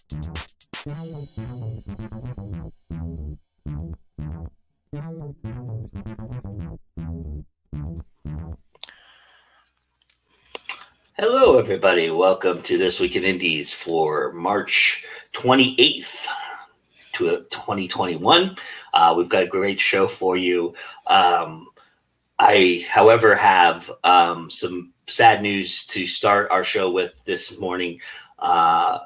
Hello, everybody. Welcome to This Week in Indies for March 28th, 2021. We've got a great show for you. I, however, have some sad news to start our show with this morning. A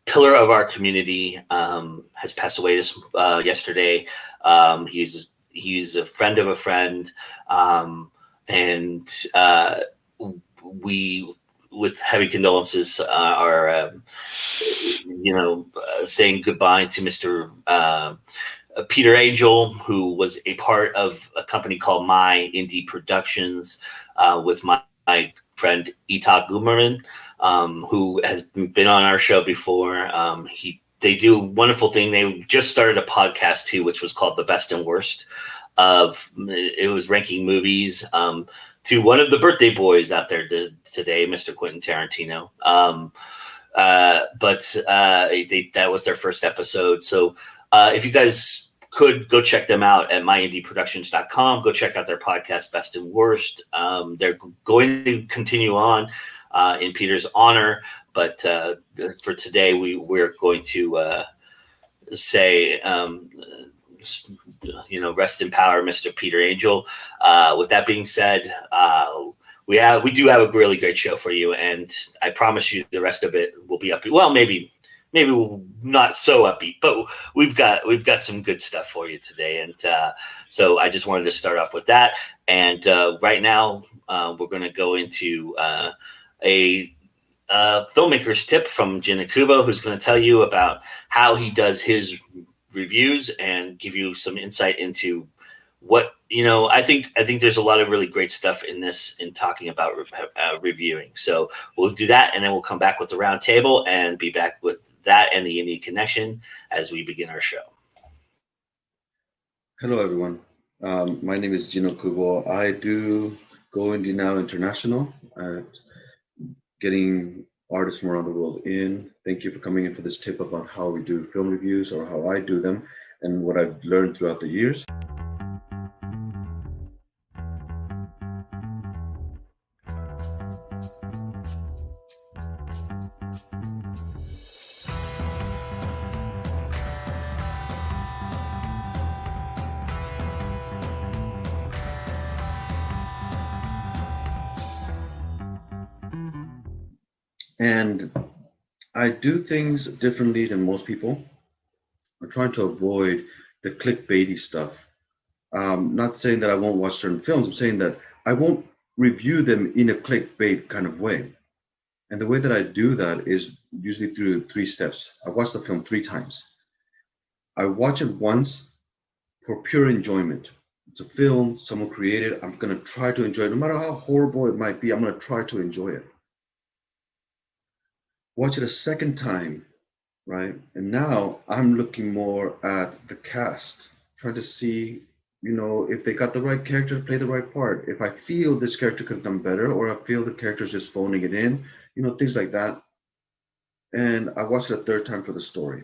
pillar of our community has passed away yesterday. He's a friend of a friend. And we, with heavy condolences, are, saying goodbye to Mr. Peter Angell, who was a part of a company called My Indie Productions with my friend Itai Guberman, who has been on our show before. They do a wonderful thing. They just started a podcast too, which was called The Best and Worst. It was ranking movies to one of the birthday boys out there today, Mr. Quentin Tarantino. But that was their first episode. So if you guys could go check them out at myindieproductions.com, go check out their podcast, Best and Worst. They're going to continue on in Peter's honor. But for today, we're going to say, rest in power, Mr. Peter Angell. With that being said, we do have a really great show for you, and I promise you the rest of it will be upbeat. Well, maybe not so upbeat, but we've got some good stuff for you today, and so I just wanted to start off with that. And right now, we're going to go into a filmmaker's tip from Jin Okubo, who's going to tell you about how he does his reviews and give you some insight into what I think there's a lot of really great stuff in talking about reviewing. So we'll do that, and then we'll come back with the roundtable and be back with that and the Indie Connection as we begin our show. Hello, everyone. My name is Jin Okubo. I do GoIndieNow International, getting artists from around the world in. Thank you for coming in for this tip about how we do film reviews, or how I do them, and what I've learned throughout the years. And I do things differently than most people. I'm trying to avoid the clickbaity stuff. Not saying that I won't watch certain films. I'm saying that I won't review them in a clickbait kind of way. And the way that I do that is usually through 3 steps. I watch the film 3 times. I watch it once for pure enjoyment. It's a film someone created. I'm going to try to enjoy it. No matter how horrible it might be, I'm going to try to enjoy it. Watch it a second time, right? And now I'm looking more at the cast, trying to see, if they got the right character to play the right part. If I feel this character could have done better, or I feel the character's just phoning it in, things like that. And I watched it a third time for the story.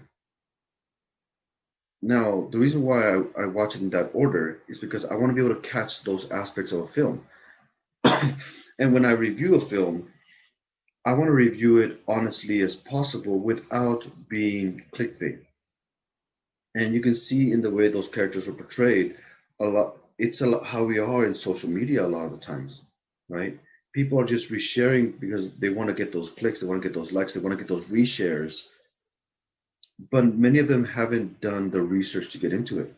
Now, the reason why I watch it in that order is because I want to be able to catch those aspects of a film. And when I review a film, I want to review it honestly as possible without being clickbait. And you can see in the way those characters are portrayed a lot. It's a lot how we are in social media a lot of the times, right? People are just resharing because they want to get those clicks, they want to get those likes, they want to get those reshares. But many of them haven't done the research to get into it.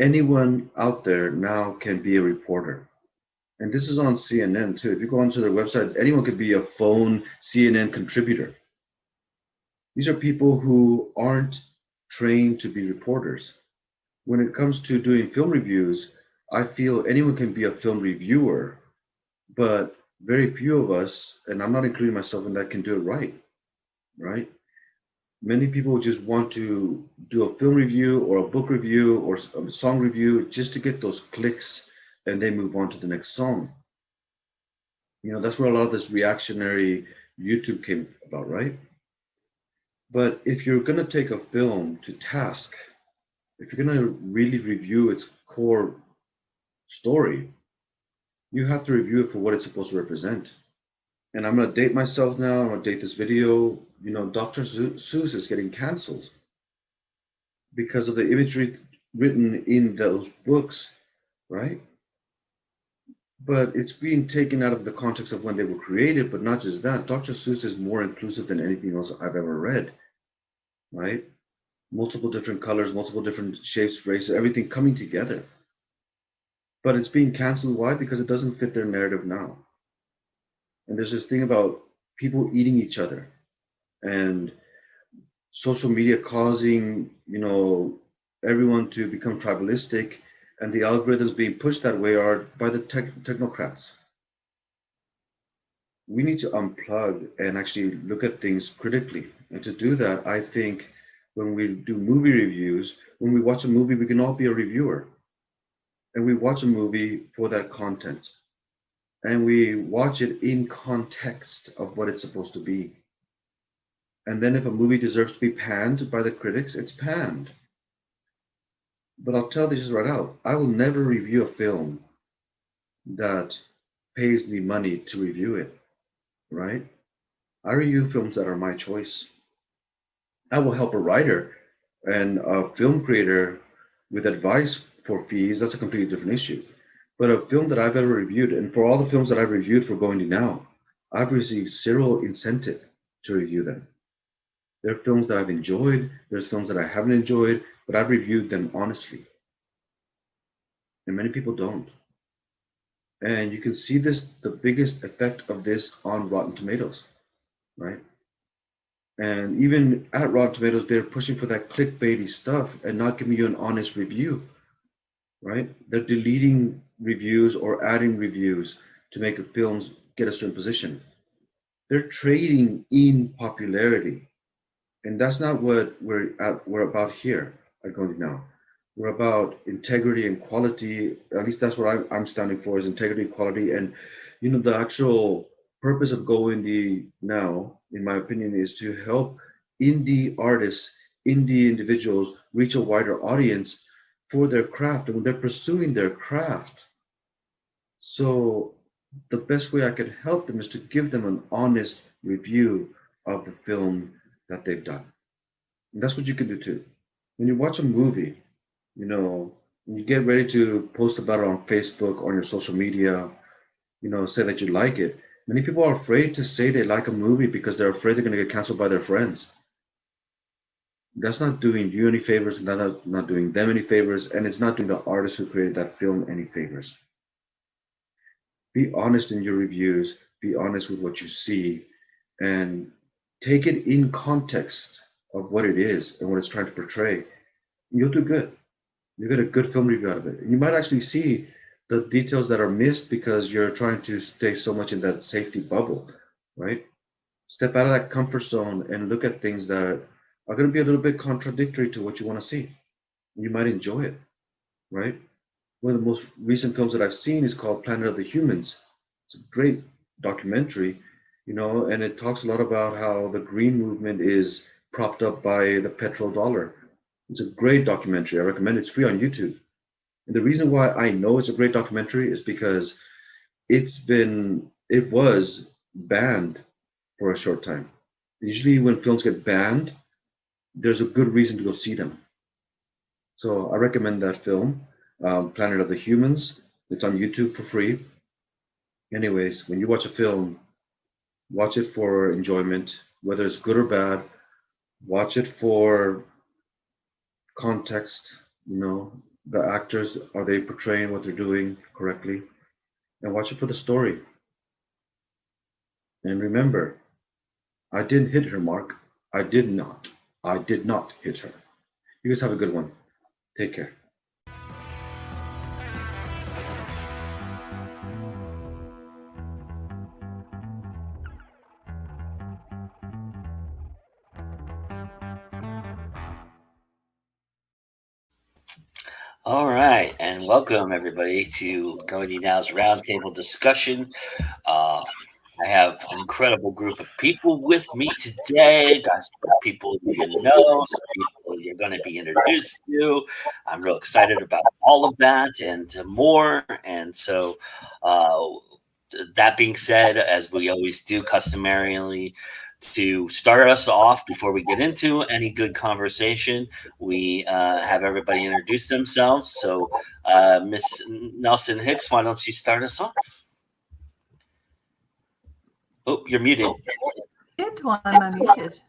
Anyone out there now can be a reporter. And this is on CNN too. If you go onto their website, anyone could be a phone CNN contributor. These are people who aren't trained to be reporters. When it comes to doing film reviews, I feel anyone can be a film reviewer, but very few of us, and I'm not including myself in that, can do it right? Many people just want to do a film review or a book review or a song review just to get those clicks, and they move on to the next song. That's where a lot of this reactionary YouTube came about, right? But if you're going to take a film to task, if you're going to really review its core story, you have to review it for what it's supposed to represent. And I'm going to date myself now. I'm going to date this video. You know, Dr. Seuss is getting canceled because of the imagery written in those books, right? But it's being taken out of the context of when they were created. But not just that, Dr. Seuss is more inclusive than anything else I've ever read, right? Multiple different colors, multiple different shapes, races, everything coming together. But it's being canceled. Why? Because it doesn't fit their narrative now. And there's this thing about people eating each other and social media causing, you know, everyone to become tribalistic, and the algorithms being pushed that way are by the technocrats. We need to unplug and actually look at things critically. And to do that, I think when we do movie reviews, when we watch a movie, we can all be a reviewer. And we watch a movie for that content. And we watch it in context of what it's supposed to be. And then if a movie deserves to be panned by the critics, it's panned. But I'll tell this right out, I will never review a film that pays me money to review it, right? I review films that are my choice. I will help a writer and a film creator with advice for fees. That's a completely different issue. But a film that I've ever reviewed, and for all the films that I've reviewed for GoIndieNow, I've received zero incentive to review them. There are films that I've enjoyed, there's films that I haven't enjoyed, but I've reviewed them honestly. And many people don't. And you can see this, the biggest effect of this on Rotten Tomatoes, right? And even at Rotten Tomatoes, they're pushing for that clickbaity stuff and not giving you an honest review, right? They're deleting reviews or adding reviews to make films get a certain position. They're trading in popularity. And that's not what we're about here at GoIndieNow. We're about integrity and quality. At least that's what I'm standing for, is integrity, quality, and you know, the actual purpose of GoIndieNow, in my opinion, is to help indie artists, indie individuals reach a wider audience for their craft and when they're pursuing their craft. So the best way I can help them is to give them an honest review of the film that they've done. And that's what you can do too. When you watch a movie, you know, when you get ready to post about it on Facebook, on your social media, you know, say that you like it. Many people are afraid to say they like a movie because they're afraid they're going to get canceled by their friends. That's not doing you any favors, and not doing them any favors, and it's not doing the artist who created that film any favors. Be honest in your reviews, be honest with what you see, and take it in context of what it is and what it's trying to portray. You'll do good. You get a good film review out of it. And you might actually see the details that are missed because you're trying to stay so much in that safety bubble, right? Step out of that comfort zone and look at things that are going to be a little bit contradictory to what you want to see. You might enjoy it, right? One of the most recent films that I've seen is called Planet of the Humans. It's a great documentary, you know, and it talks a lot about how the green movement is propped up by the petrodollar. It's a great documentary. I recommend it. It's free on YouTube. And the reason why I know it's a great documentary is because it was banned for a short time. Usually when films get banned, there's a good reason to go see them. So I recommend that film, Planet of the Humans. It's on YouTube for free. Anyways, when you watch a film, watch it for enjoyment, whether it's good or bad. Watch it for context, you know, the actors, are they portraying what they're doing correctly? And watch it for the story. And remember, I didn't hit her, Mark. I did not. I did not hit her. You guys have a good one. Take care. All right, and welcome everybody to GoIndieNow's roundtable discussion. I have an incredible group of people with me today. Got some people you know, some people you're going to be introduced to. I'm real excited about all of that and more. And so, that being said, as we always do customarily, to start us off before we get into any good conversation, we have everybody introduce themselves. So, Miss Nelson Hicks, why don't you start us off? Oh, you're muted. Why am I muted?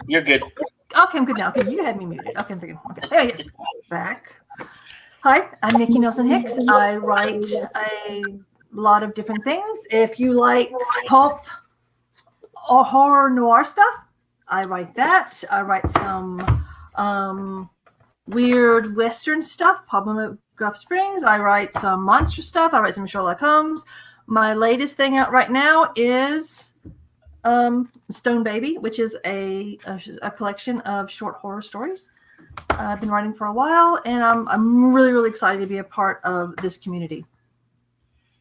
You're good. Okay, I'm good now. Okay, you had me muted. Okay, I'm thinking. Okay, there he is. Back. Hi, I'm Nikki Nelson Hicks. I write a lot of different things. If you like pulp or horror noir stuff, I write that. I write some weird Western stuff, Problem at Gruff Springs. I write some monster stuff. I write some Sherlock Holmes. My latest thing out right now is Stone Baby, which is a collection of short horror stories. I've been writing for a while, and I'm really, really excited to be a part of this community.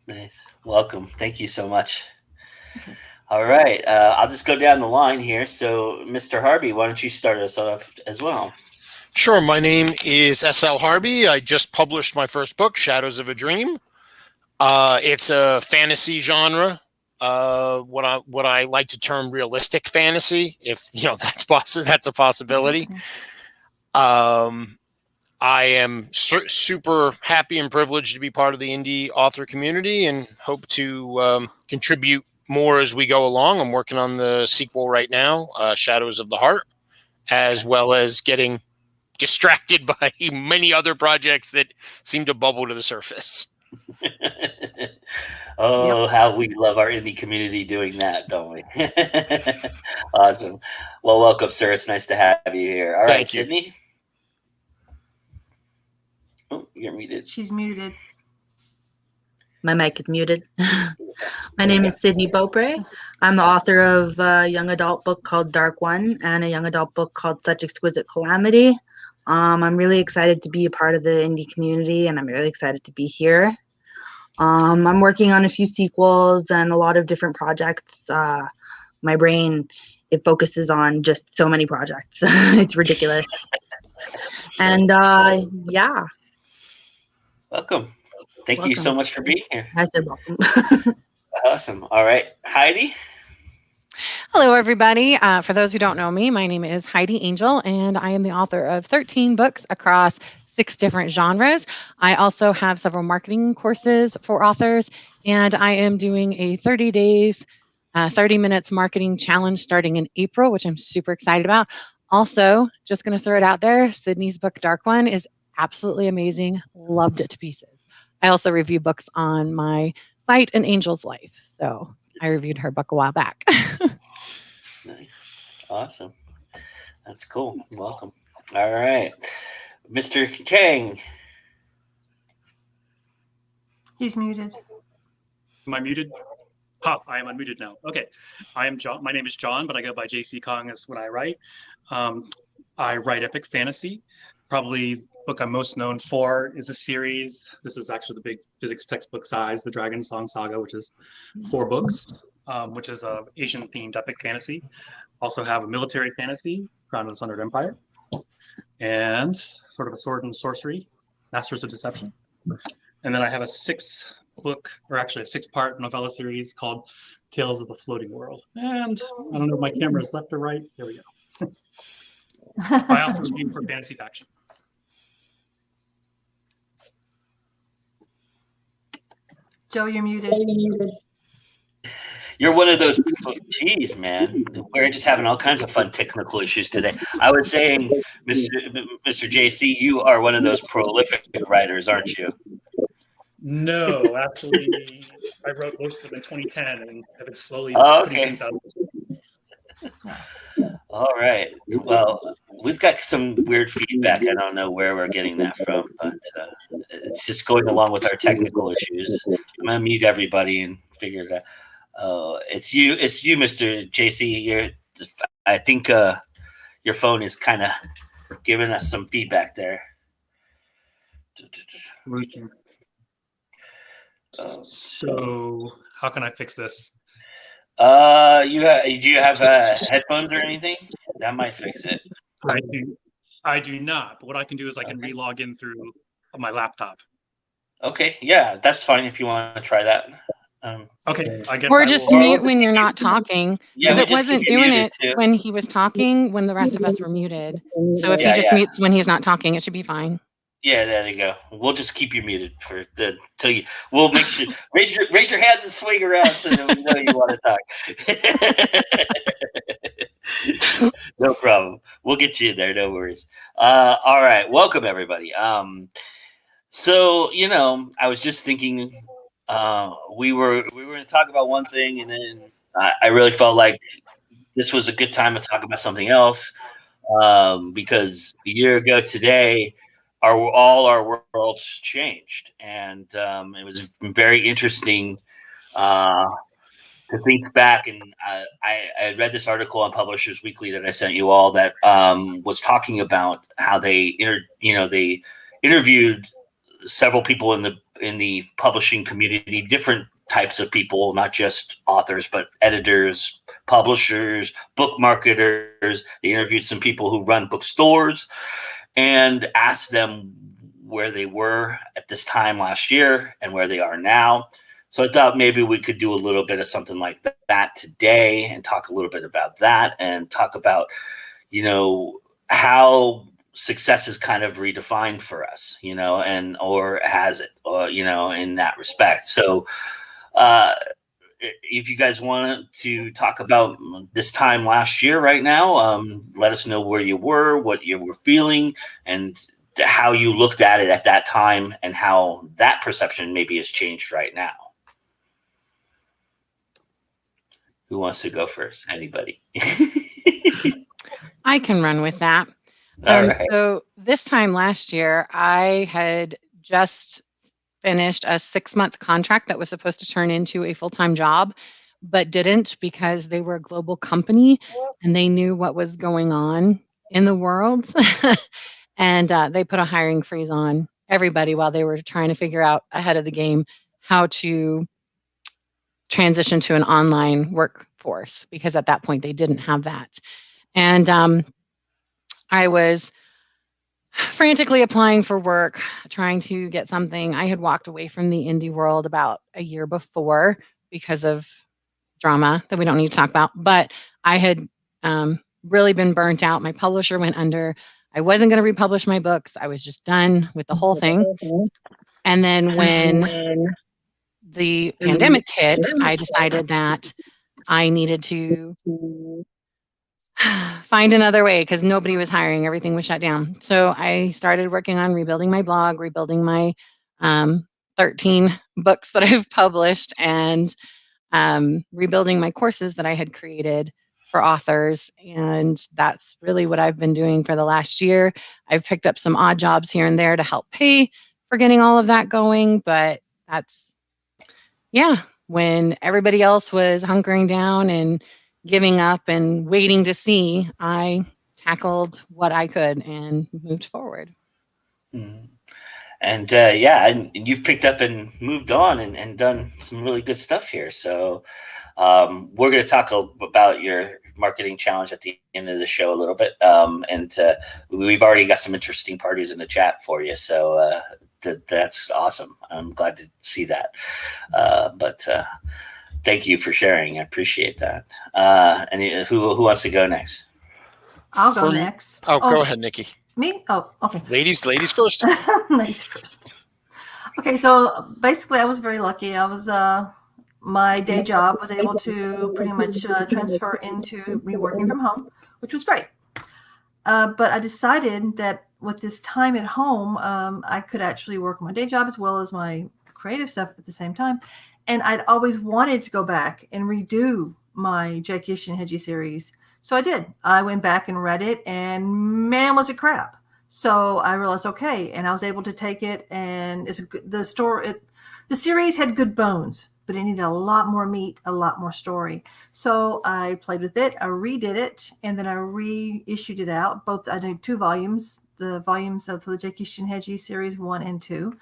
Nice. Welcome. Thank you so much. Okay. All right. I'll just go down the line here. So, Mr. Harby, why don't you start us off as well? Sure. My name is S.L. Harby. I just published my first book, Shadows of a Dream. It's a fantasy genre. What I like to term realistic fantasy, if that's a possibility. Mm-hmm. I am super happy and privileged to be part of the indie author community, and hope to contribute more as we go along. I'm working on the sequel right now, Shadows of the Heart, as well as getting distracted by many other projects that seem to bubble to the surface. Oh, yep. How we love our indie community doing that, don't we? Awesome. Well, welcome, sir. It's nice to have you here. All right, Sydney. Oh, you're muted. She's muted. My mic is muted. My name is SYDNIE BEAUPRE. I'm the author of a young adult book called Dark One and a young adult book called Such Exquisite Calamity. I'm really excited to be a part of the indie community, and I'm really excited to be here. I'm working on a few sequels and a lot of different projects. My brain, it focuses on just so many projects. It's ridiculous. And yeah. Welcome. Thank you so much for being here. I said welcome. Awesome. All right, Heidi. Hello, everybody. For those who don't know me, my name is Heidi Angell, and I am the author of 13 books across 6 different genres. I also have several marketing courses for authors, and I am doing a 30 days, 30 minutes marketing challenge starting in April, which I'm super excited about. Also, just going to throw it out there, Sydney's book, Dark One, is absolutely amazing. Loved it to pieces. I also review books on my site, An Angel's Life. So I reviewed her book a while back. Nice. Awesome. That's cool. Welcome. All right. Mr. KANG. He's muted. Am I muted? Pop, I am unmuted now. Okay. I am John. My name is John, but I go by JC Kong as when I write. I write epic fantasy. Probably the book I'm most known for is a series. This is actually the big physics textbook size, the Dragon Song Saga, which is 4 books, which is a Asian-themed epic fantasy. Also have a military fantasy, Crown of the Sundered Empire, and sort of a sword and sorcery, Masters of Deception. And then I have a 6-book, or actually a 6-part novella series called Tales of the Floating World. And I don't know if my camera is left or right. Here we go. I also review for Fantasy Faction. Joe, you're muted. You're one of those people. Geez, man, we're just having all kinds of fun technical issues today. I was saying, Mr. JC, you are one of those prolific writers, aren't you? No, actually, I wrote most of them in 2010 and have been slowly putting things out. All right. Well, we've got some weird feedback. I don't know where we're getting that from, but it's just going along with our technical issues. I'm gonna mute everybody and figure it out. It's you, Mr. JC. I think your phone is kind of giving us some feedback there. So how can I fix this? Do you have headphones or anything? That might fix it. I do not. But what I can do is I can re-log in through my laptop. Okay, yeah, that's fine if you want to try that. Okay, Or just mute when you're not talking. Yeah, Because we it just keep wasn't you doing muted, it too. when he was talking, when the rest of us were muted. So if he Yeah, just yeah. mutes when he's not talking, it should be fine. Yeah, there you go. We'll just keep you muted for the till you. We'll make sure raise your hands and swing around so that we know you want to talk. No problem. We'll get you in there. No worries. All right. Welcome everybody. So I was just thinking, we were going to talk about one thing, and then I really felt like this was a good time to talk about something else, because a year ago today, all our worlds changed, and it was very interesting to think back. And I read this article on Publishers Weekly that I sent you all that was talking about how they they interviewed several people in the publishing community, different types of people, not just authors, but editors, publishers, book marketers. They interviewed some people who run bookstores and asked them where they were at this time last year and where they are now. So I thought maybe we could do a little bit of something like that today and talk a little bit about that and talk about, how success is kind of redefined for us, and or has it, in that respect. So if you guys want to talk about this time last year right now, let us know where you were, what you were feeling, and how you looked at it at that time, and how that perception maybe has changed right now. Who wants to go first? Anybody? I can run with that. All right. So this time last year, I had just finished a 6-month contract that was supposed to turn into a full-time job, but didn't, because they were a global company and they knew what was going on in the world. And they put a hiring freeze on everybody while they were trying to figure out ahead of the game how to transition to an online workforce, because at that point they didn't have that. And I was frantically applying for work, trying to get something. I had walked away from the indie world about a year before because of drama that we don't need to talk about. But I had really been burnt out. My publisher went under. I wasn't going to republish my books. I was just done with the whole thing. And then when the pandemic hit, I decided that I needed to find another way, because nobody was hiring. Everything was shut down. So I started working on rebuilding my blog, rebuilding my 13 books that I've published, and rebuilding my courses that I had created for authors. And that's really what I've been doing for the last year. I've picked up some odd jobs here and there to help pay for getting all of that going. But that's, when everybody else was hunkering down and giving up and waiting to see, I tackled what I could and moved forward. Mm-hmm. And and you've picked up and moved on and done some really good stuff here. So we're going to talk about your marketing challenge at the end of the show a little bit. And we've already got some interesting parties in the chat for you. So that's awesome. I'm glad to see that. But thank you for sharing. I appreciate that. And who wants to go next? I'll go next. Oh, go ahead, Nikki. Me? Oh, okay. Ladies first. Ladies first. Okay, so basically, I was very lucky. I was my day job was able to pretty much transfer into me working from home, which was great. But I decided that with this time at home, I could actually work my day job as well as my creative stuff at the same time. And I'd always wanted to go back and redo my Jake Gish and Hedgie series. So I did. I went back and read it, and man, was it crap. So I realized, okay, and I was able to take it, and the series had good bones, but it needed a lot more meat, a lot more story. So I played with it, I redid it, and then I reissued it out. I did 2 volumes, the volumes of the Jake Gish and Hedgie series 1 and 2.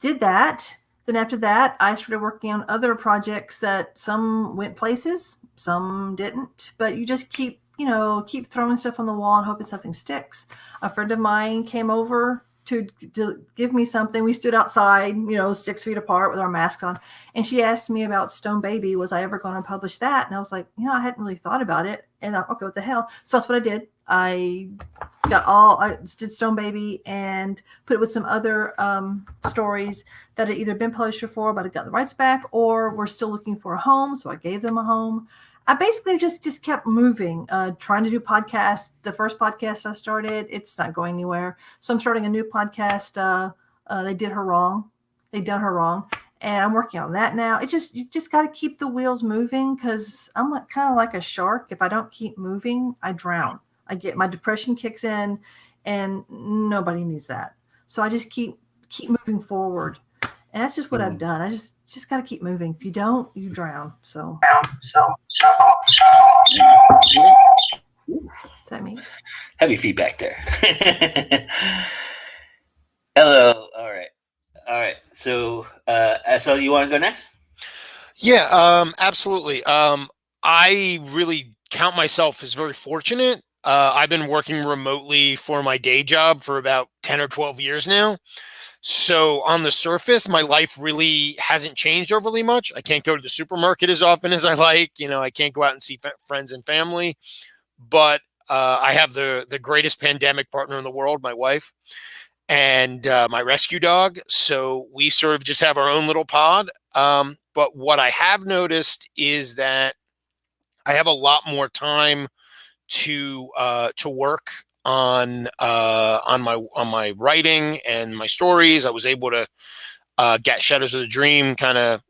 Did that. Then after that, I started working on other projects that some went places, some didn't. But you just keep throwing stuff on the wall and hoping something sticks. A friend of mine came over to give me something. We stood outside, 6 feet apart with our masks on. And she asked me about Stone Baby. Was I ever going to publish that? And I was like, I hadn't really thought about it. And okay, what the hell? So that's what I did. I did Stone Baby and put it with some other stories that had either been published before, but I got the rights back, or were still looking for a home. So I gave them a home. I basically just kept moving, trying to do podcasts. The first podcast I started, it's not going anywhere. So I'm starting a new podcast. They did her wrong. They done her wrong. And I'm working on that now. You just got to keep the wheels moving, because I'm kind of like a shark. If I don't keep moving, I drown. My depression kicks in, and nobody needs that. So I just keep moving forward. And that's just what I've done. I just got to keep moving. If you don't, you drown. So. Is that me? Heavy feedback there. Hello. All right. So, SL, you want to go next? Yeah, absolutely. I really count myself as very fortunate. I've been working remotely for my day job for about 10 or 12 years now. So on the surface, my life really hasn't changed overly much. I can't go to the supermarket as often as I like. I can't go out and see friends and family. But I have the greatest pandemic partner in the world, my wife, and my rescue dog. So we sort of just have our own little pod. But what I have noticed is that I have a lot more time to work on my writing and my stories. I was able to get Shadows of the Dream kind of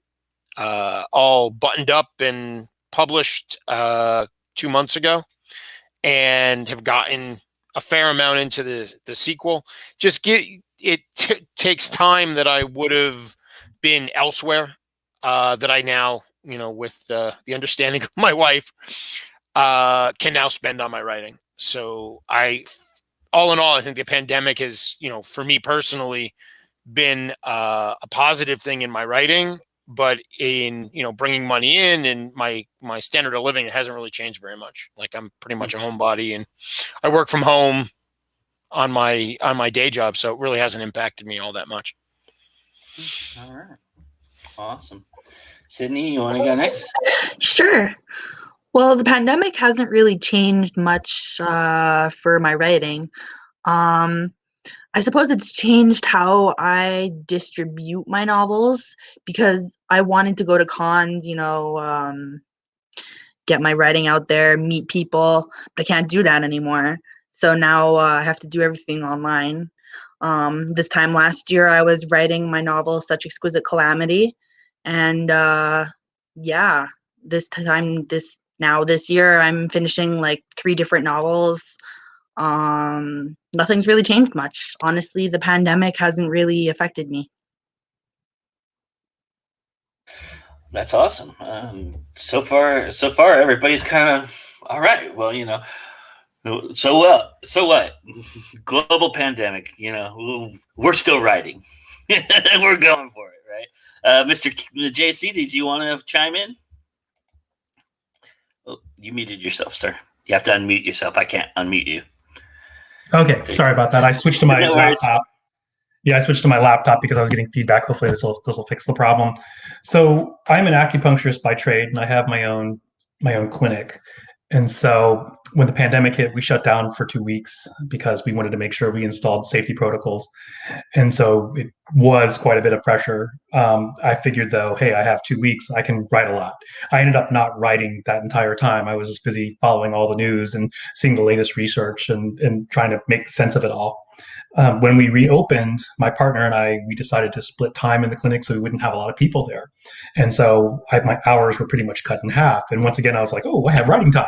all buttoned up and published 2 months ago, and have gotten a fair amount into the sequel. Takes time that I would have been elsewhere, that I now, with the understanding of my wife, can now spend on my writing. So all in all, I think the pandemic has, for me personally, been a positive thing in my writing, but in, bringing money in and my standard of living, it hasn't really changed very much. Like, I'm pretty much a homebody, and I work from home on my day job. So it really hasn't impacted me all that much. All right. Awesome. Sydney, you want to go next? Sure. Well, the pandemic hasn't really changed much for my writing. I suppose it's changed how I distribute my novels, because I wanted to go to cons, get my writing out there, meet people, but I can't do that anymore. So now I have to do everything online. This time last year, I was writing my novel, Such Exquisite Calamity. And this year, I'm finishing like 3 different novels. Nothing's really changed much. Honestly, the pandemic hasn't really affected me. That's awesome. So far, everybody's kind of all right. Well, so what? Global pandemic. We're still writing. We're going for it, right? Mr. JC, did you want to chime in? Oh, you muted yourself, sir. You have to unmute yourself. I can't unmute you. Okay, sorry about that. I switched to my laptop. Yeah, I switched to my laptop because I was getting feedback. Hopefully this will fix the problem. So I'm an acupuncturist by trade, and I have my own clinic. And so when the pandemic hit, we shut down for 2 weeks because we wanted to make sure we installed safety protocols. And so it was quite a bit of pressure. I figured, though, hey, I have 2 weeks. I can write a lot. I ended up not writing that entire time. I was just busy following all the news and seeing the latest research and trying to make sense of it all. When we reopened, my partner and we decided to split time in the clinic so we wouldn't have a lot of people there. And so my hours were pretty much cut in half. And once again, I was like, oh, I have writing time.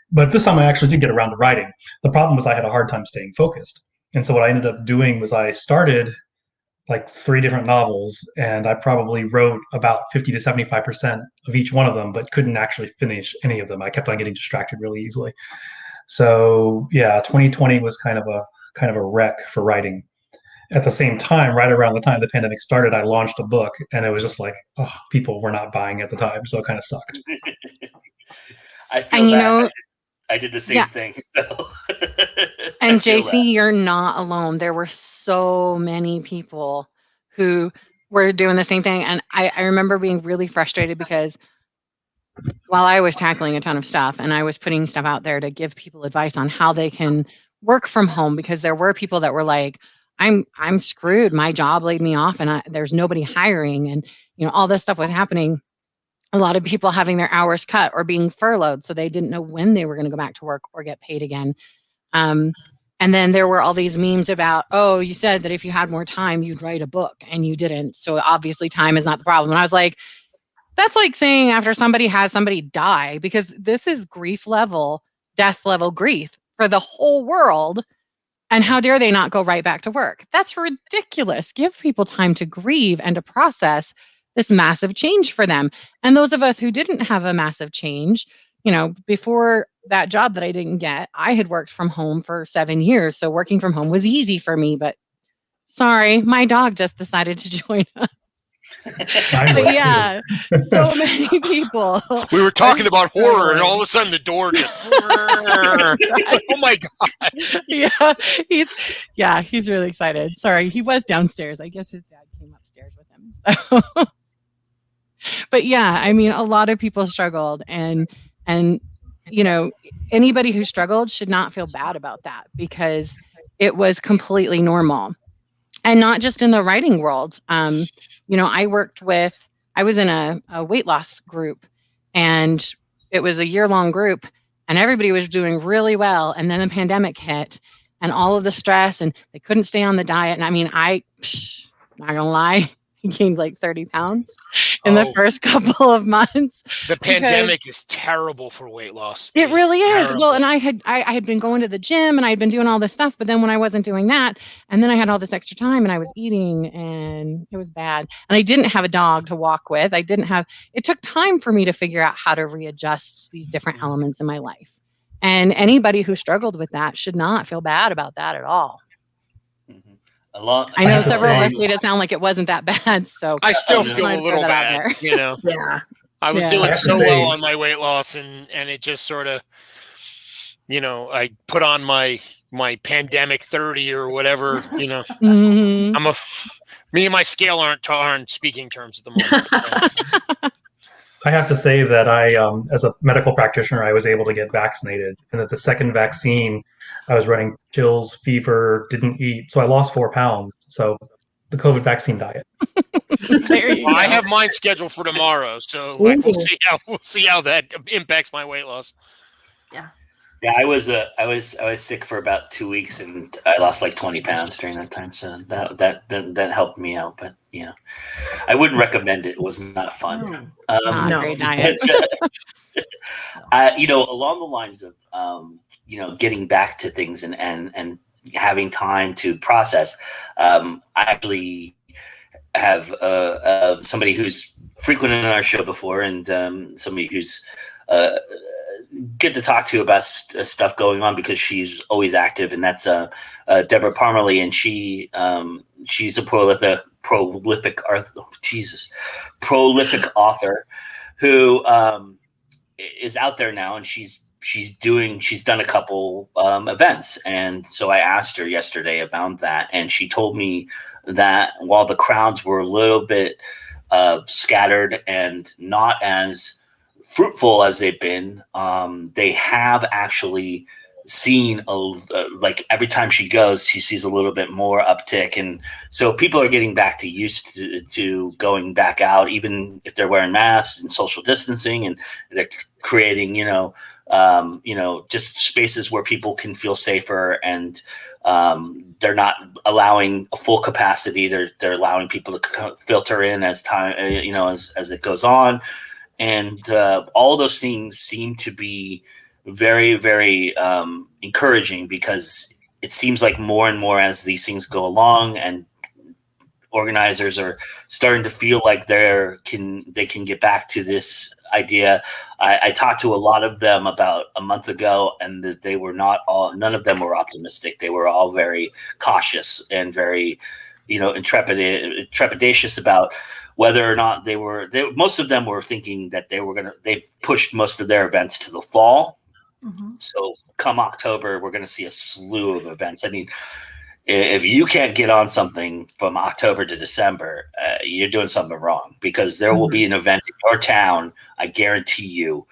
But this time I actually did get around to writing. The problem was I had a hard time staying focused. And so what I ended up doing was I started like 3 different novels, and I probably wrote about 50 to 75% of each one of them, but couldn't actually finish any of them. I kept on getting distracted really easily. So yeah, 2020 was kind of a wreck for writing. at the same time, right around the time the pandemic started, I launched a book, and it was just like, oh, people were not buying at the time, so it kind of sucked. I feel And you that. know, I did the same yeah. thing. So And I feel that. JC, you're not alone. There were so many people who were doing the same thing. And I remember being really frustrated because while I was tackling a ton of stuff and I was putting stuff out there to give people advice on how they can work from home, because there were people that were like, I'm screwed. My job laid me off and there's nobody hiring. And, you know, all this stuff was happening. A lot of people having their hours cut or being furloughed. So they didn't know when they were going to go back to work or get paid again. And then there were all these memes about, oh, you said that if you had more time, you'd write a book, and you didn't. So obviously time is not the problem. And I was like, that's like saying after somebody has somebody die, because this is grief level, death level grief for the whole world. And how dare they not go right back to work? That's ridiculous. Give people time to grieve and to process this massive change for them. And those of us who didn't have a massive change, you know, before that job that I didn't get, I had worked from home for 7 years. So working from home was easy for me, but sorry, my dog just decided to join us. But yeah, so many people. We were talking about horror, and all of a sudden the door just. It's like, oh my god! Yeah, he's really excited. Sorry, he was downstairs. I guess his dad came upstairs with him. So. But yeah, I mean, a lot of people struggled, and you know, anybody who struggled should not feel bad about that, because it was completely normal. And not just in the writing world. You know, I was in a weight loss group, and it was a year-long group, and everybody was doing really well. And then the pandemic hit, and all of the stress, and they couldn't stay on the diet. And I mean, not gonna lie, he gained like 30 pounds in the first couple of months. The pandemic is terrible for weight loss. It really is. Terrible. Well, and I had been going to the gym, and I had been doing all this stuff, but then when I wasn't doing that, and then I had all this extra time, and I was eating, and it was bad. And I didn't have a dog to walk with. It took time for me to figure out how to readjust these different elements in my life. And anybody who struggled with that should not feel bad about that at all. I know several of us made it sound like it wasn't that bad, so I still feel a little bad, you know. Yeah. I was doing so well on my weight loss, and it just sort of, you know, I put on my pandemic 30 or whatever, you know. Mm-hmm. Me and my scale aren't speaking terms at the moment. I have to say that I, as a medical practitioner, I was able to get vaccinated, and that the second vaccine, I was running chills, fever, didn't eat, so I lost 4 pounds. So the COVID vaccine diet. I have mine scheduled for tomorrow, so like we'll see how that impacts my weight loss. Yeah, I was sick for about 2 weeks, and I lost like 20 pounds during that time. So that helped me out. But you know, I wouldn't recommend it. It was not fun. Not a great diet. You know, along the lines of you know, getting back to things and having time to process. I actually have somebody who's frequent in our show before, and somebody who's good to talk to about stuff going on, because she's always active, and that's Deborah Parmalee, and she's a prolific author who is out there now, and she's done a couple events. And so I asked her yesterday about that, and she told me that while the crowds were a little bit scattered and not as fruitful as they've been, they have actually seen like every time she goes, she sees a little bit more uptick, and so people are getting back to used to going back out, even if they're wearing masks and social distancing, and they're creating, you know, just spaces where people can feel safer, and they're not allowing a full capacity. They're allowing people to filter in as time, you know, as it goes on. And all those things seem to be very, very encouraging, because it seems like more and more as these things go along, and organizers are starting to feel like they can get back to this idea. I talked to a lot of them about a month ago, and none of them were optimistic. They were all very cautious and very, trepidatious about whether or not most of them were thinking that they've pushed most of their events to the fall. Mm-hmm. So come October, we're going to see a slew of events. I mean, if you can't get on something from October to December, you're doing something wrong, because there will be an event in your town, I guarantee you,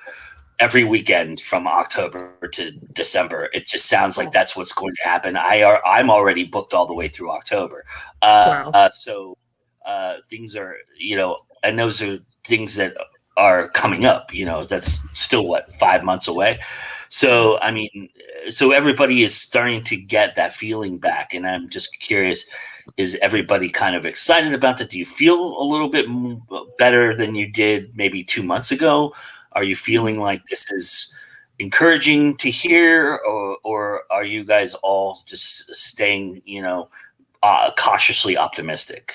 every weekend from October to December. It just sounds like that's what's going to happen. I'm already booked all the way through October. Wow. So things are, and those are things that are coming up, that's still 5 months away. So, I mean, everybody is starting to get that feeling back. And I'm just curious, is everybody kind of excited about that? Do you feel a little bit better than you did maybe 2 months ago? Are you feeling like this is encouraging to hear, or are you guys all just staying, cautiously optimistic,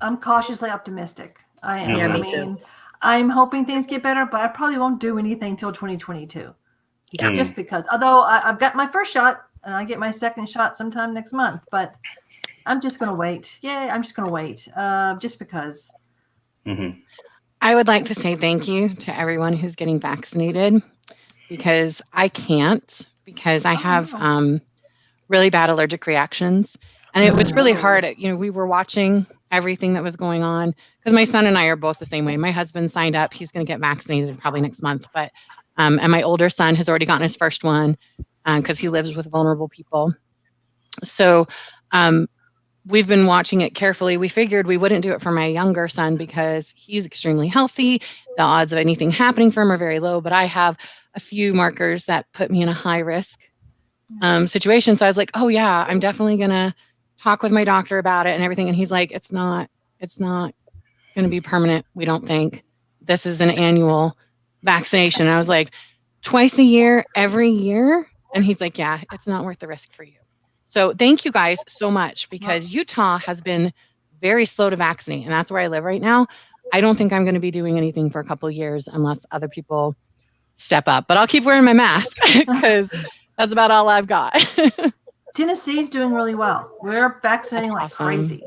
I'm cautiously optimistic. I am. Yeah, I me too. mean, I'm hoping things get better, but I probably won't do anything till 2022. Yeah. Just because, although I've got my first shot and I get my second shot sometime next month, but I'm just going to wait. Yeah, I'm just going to wait just because. Mm-hmm. I would like to say thank you to everyone who's getting vaccinated, because I can't, because I have really bad allergic reactions. And it was really hard. We were watching everything that was going on, because my son and I are both the same way. My husband signed up. He's going to get vaccinated probably next month. But and my older son has already gotten his first one because he lives with vulnerable people. So we've been watching it carefully. We figured we wouldn't do it for my younger son because he's extremely healthy. The odds of anything happening for him are very low. But I have a few markers that put me in a high risk situation. So I was like, oh yeah, I'm definitely going to talk with my doctor about it and everything. And he's like, it's not going to be permanent. We don't think. This is an annual vaccination. And I was like, twice a year, every year. And he's like, yeah, it's not worth the risk for you. So thank you guys so much, because Utah has been very slow to vaccinate. And that's where I live right now. I don't think I'm going to be doing anything for a couple of years unless other people step up. But I'll keep wearing my mask because that's about all I've got. Tennessee's doing really well. We're vaccinating like crazy.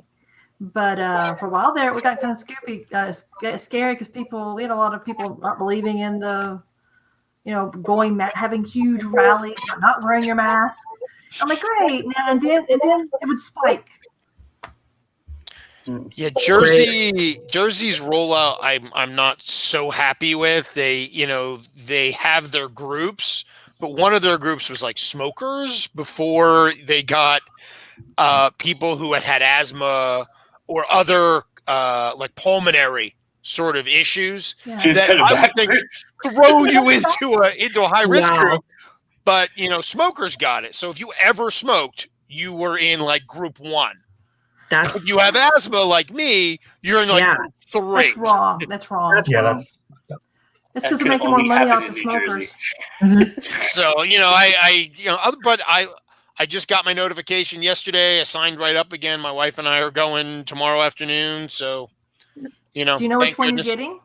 But for a while there, we got kind of scary because we had a lot of people not believing in the, having huge rallies, not wearing your mask. I'm like, great. And then it would spike. Yeah, Jersey's rollout, I'm not so happy with. They have their groups, but one of their groups was like smokers before they got people who had asthma or other like pulmonary sort of issues that I would think throw you into a high risk group. But smokers got it. So if you ever smoked, you were in like group 1. If you have asthma like me, you're in like group 3. That's wrong. That's wrong. That's It's because they're making more money off the smokers. So but I just got my notification yesterday. I signed right up again. My wife and I are going tomorrow afternoon. So Do you know which one you're getting?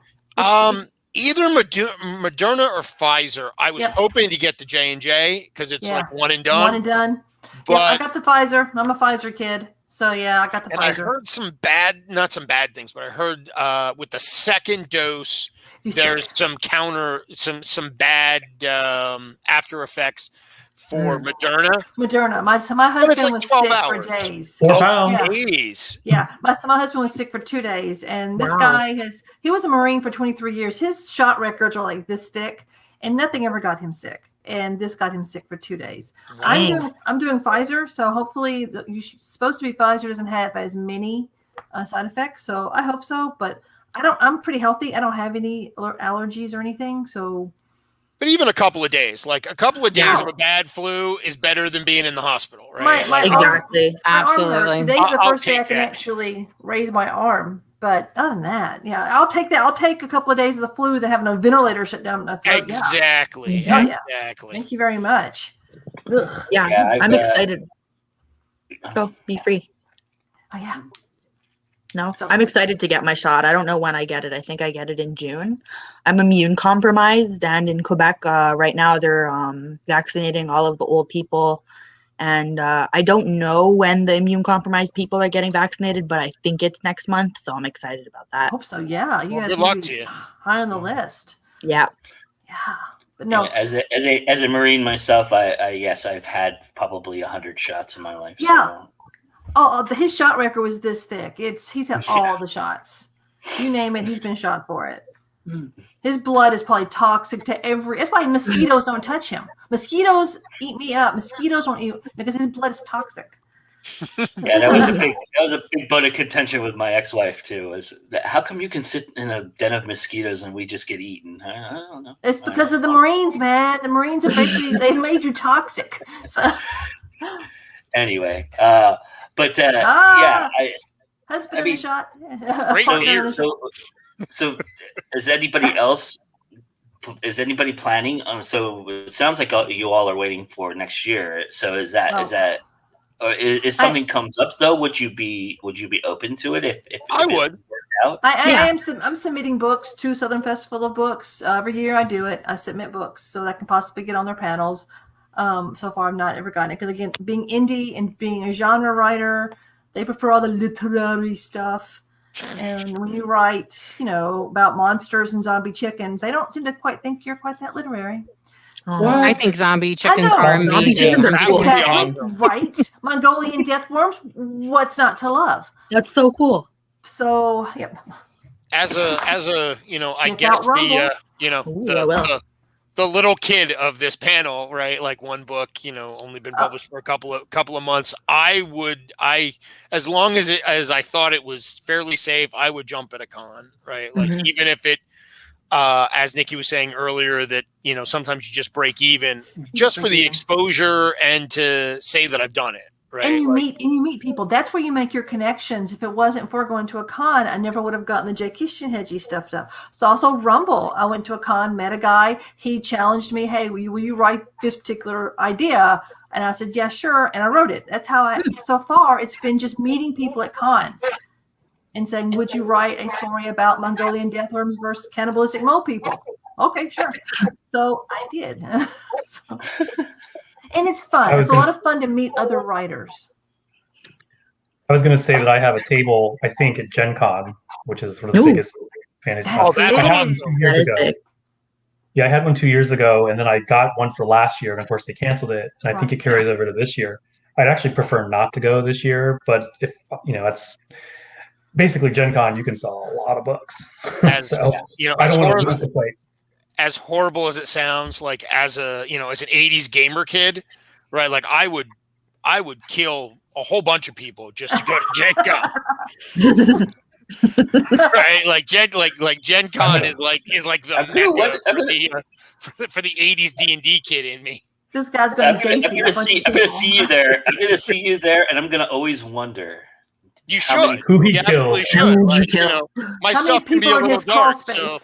Either Moderna or Pfizer. I was hoping to get the J&J because it's like one and done. One and done. But I got the Pfizer. I'm a Pfizer kid. So I got the Pfizer. I heard not some bad things, but I heard with the second dose, there's some bad after effects for Moderna. My husband was sick for days. 4 days. Yeah. My husband was sick for 2 days. And this guy he was a Marine for 23 years. His shot records are like this thick, and nothing ever got him sick. And this got him sick for 2 days. I'm doing Pfizer, so hopefully supposed to be Pfizer doesn't have as many side effects. So I hope so, but I'm pretty healthy. I don't have any allergies or anything. So, but even a couple of days of a bad flu is better than being in the hospital, right? Exactly. Absolutely. Today's the first day I can actually raise my arm. But other than that, I'll take that. I'll take a couple of days of the flu than having a ventilator shut down my throat. Exactly. Exactly. Thank you very much. I'm excited. Go, be free. Oh yeah. No, So- I'm excited to get my shot. I don't know when I get it. I think I get it in June. I'm immune compromised, and in Quebec right now they're vaccinating all of the old people. And I don't know when the immune compromised people are getting vaccinated, but I think it's next month. So I'm excited about I that. hope so. Yeah, you Well, guys good will luck be to you. high on the list. Yeah. Yeah, but no. As a Marine myself, yes, I've had probably 100 shots in my life. Yeah. So. His shot record was this thick. He's had all the shots. You name it, he's been shot for it. Mm. His blood is probably toxic to every. That's why mosquitoes don't touch him. Mosquitoes eat me up. Mosquitoes don't eat because his blood is toxic. Yeah, that was a big bone of contention with my ex-wife too. Was that, how come you can sit in a den of mosquitoes and we just get eaten? I don't know. It's because of the Marines, man. The Marines are basically they made you toxic. So. Anyway, yeah, husband I mean, in the shot. Great Partner in news. the shot. So is anybody else? Is anybody planning on? So it sounds like you all are waiting for next year. So is that? Or if something comes up though, would you be open to it if I it would worked out? I'm submitting books to Southern Festival of Books every year. I do it. I submit books so that I can possibly get on their panels. So far, I've not ever gotten it because again, being indie and being a genre writer, they prefer all the literary stuff. And when you write, about monsters and zombie chickens, they don't seem to quite think you're quite that literary. Oh. I think zombie chickens know. are Zombie amazing. chickens are That cool. would be Exactly. awesome. Right. Mongolian death worms. What's not to love? That's so cool. So, yep. As a I Check guess out Rumble. Ooh, I will. the little kid of this panel, right? Like one book, only been published for a couple of months. As long as I thought it was fairly safe, I would jump at a con, right? Like even if it, as Nikki was saying earlier, that sometimes you just break even just for the exposure and to say that I've done it, right? And you meet people. That's where you make your connections. If it wasn't for going to a con, I never would have gotten the Jay Kishinheji stuff up. So also Rumble. I went to a con, met a guy. He challenged me, hey, will you write this particular idea? And I said, yeah, sure. And I wrote it. That's how so far it's been just meeting people at cons and saying, would you write a story about Mongolian death worms versus cannibalistic mole people? Okay, sure. So I did. And it's fun. It's a lot of fun to meet other writers. I was going to say that I have a table, I think, at Gen Con, which is one of the biggest fantasy That's conferences. big. I had one 2 years ago. Yeah, I had one 2 years ago, and then I got one for last year, and of course they canceled it, and I think it carries over to this year. I'd actually prefer not to go this year, but if it's basically Gen Con, you can sell a lot of books. So I don't want to lose the place. As horrible as it sounds, like as an 80s gamer kid, right? Like I would kill a whole bunch of people just to go to Gen Con. Right? Like Gen Con is like the mecca for the 80s D&D kid in me. This guy's going to I'm gonna see you there. I'm gonna see you there, and I'm gonna always wonder. You should. Who he killed. My stuff can be a little dark, so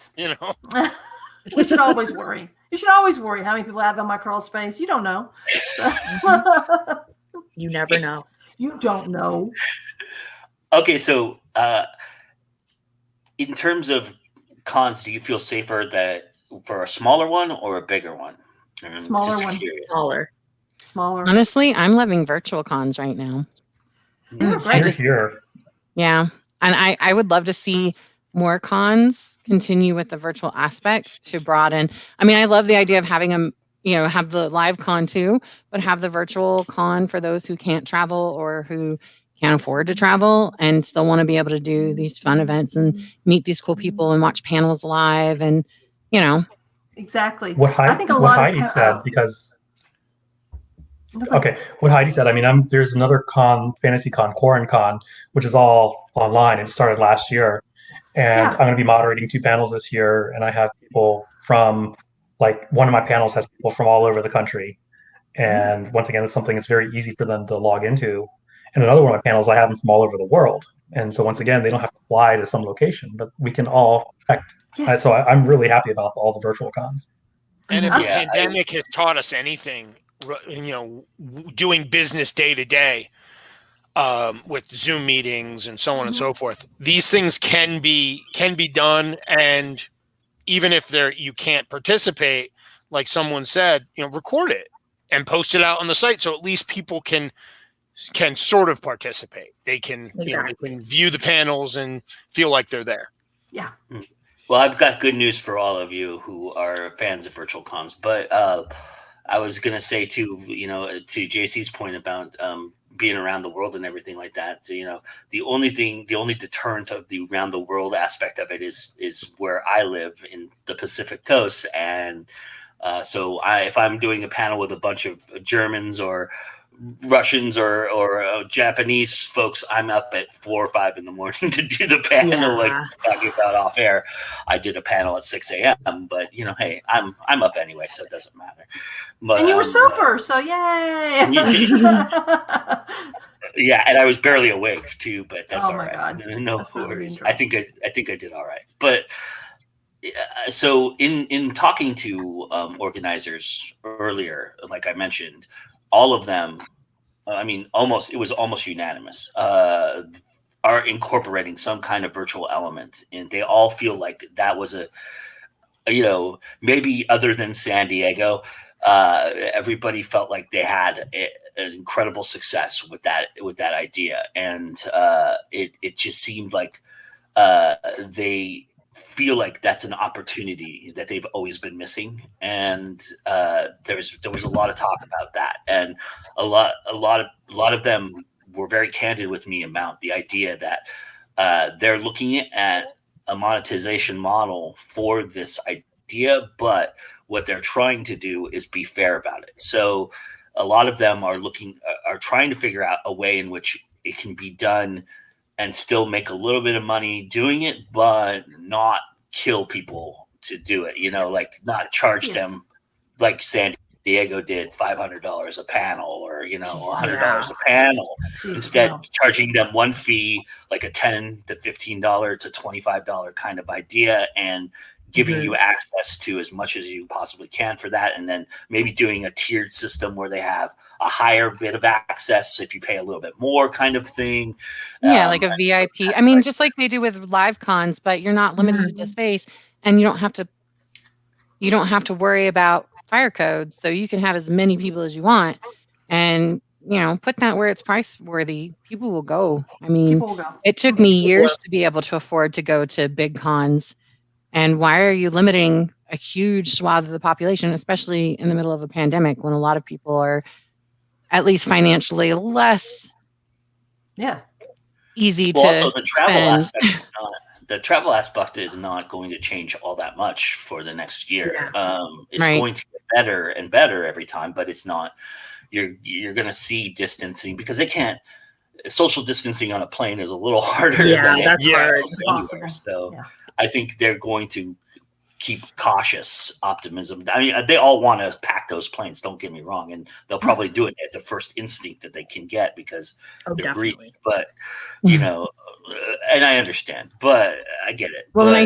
We should always worry. You should always worry how many people have on my crawl space. You don't know. You never know. You don't know. Okay, so in terms of cons, do you feel safer for a smaller one or a bigger one? Smaller one. Smaller. Honestly, I'm loving virtual cons right now. Yeah. And I would love to see more cons continue with the virtual aspects to broaden. I mean, I love the idea of having them, have the live con too, but have the virtual con for those who can't travel or who can't afford to travel and still want to be able to do these fun events and meet these cool people and watch panels live and, Exactly. What Heidi said, because what Heidi said, I mean, there's another con, Fantasy Con, Quarren Con, which is all online. It started last year. And I'm going to be moderating 2 panels this year. And I have people from, one of my panels has people from all over the country. And once again, it's something that's very easy for them to log into. And another one of my panels, I have them from all over the world. And so once again, they don't have to fly to some location, but we can all connect. Yes. So I'm really happy about all the virtual cons. And if the pandemic has taught us anything, doing business day to day, with Zoom meetings and so on and so forth. These things can be done, and even if you can't participate, like someone said, record it and post it out on the site, so at least people can sort of participate. They can they can view the panels and feel like they're there. Yeah. Well, I've got good news for all of you who are fans of virtual cons, but I was gonna say too, to JC's point about being around the world and everything like that. So, the only deterrent of the around the world aspect of it is where I live in the Pacific Coast, and so if I'm doing a panel with a bunch of Germans or Russians or Japanese folks, I'm up at 4 or 5 in the morning to do the panel. Like talking about off air, I did a panel at 6 a.m. But hey, I'm up anyway, so it doesn't matter. But, and you were sober, so yay! Yeah, and I was barely awake too, but that's all right. God. No worries. I think I did all right. But so in talking to organizers earlier, like I mentioned, all of them, it was almost unanimous, are incorporating some kind of virtual element, and they all feel like that was maybe other than San Diego, everybody felt like they had an incredible success with that idea, and it just seemed like they feel like that's an opportunity that they've always been missing, and there was a lot of talk about that, and a lot of them were very candid with me about the idea that they're looking at a monetization model for this idea, but what they're trying to do is be fair about it. So a lot of them are trying to figure out a way in which it can be done and still make a little bit of money doing it, but not kill people to do it, like not charge them like San Diego did $500 a panel, or $100 a panel. Instead, charging them one fee, like a $10 to $15 to $25 kind of idea, and giving you access to as much as you possibly can for that, and then maybe doing a tiered system where they have a higher bit of access if you pay a little bit more, kind of thing. Yeah, like a VIP. Just like they do with live cons, but you're not limited to the space, and you don't have to worry about fire codes, so you can have as many people as you want, and put that where it's price worthy. People will go. It took me years to be able to afford to go to big cons. And why are you limiting a huge swath of the population, especially in the middle of a pandemic when a lot of people are at least financially less easy to also the travel spend. the travel aspect is not going to change all that much for the next year. It's going to get better and better every time, but it's not. You're going to see distancing, because they can't. Social distancing on a plane is a little harder. That's hard. Anywhere. So I think they're going to keep cautious optimism. They all want to pack those planes, don't get me wrong, and they'll probably do it at the first instinct that they can get, because they're greedy. But and I understand, but I get it. Well, and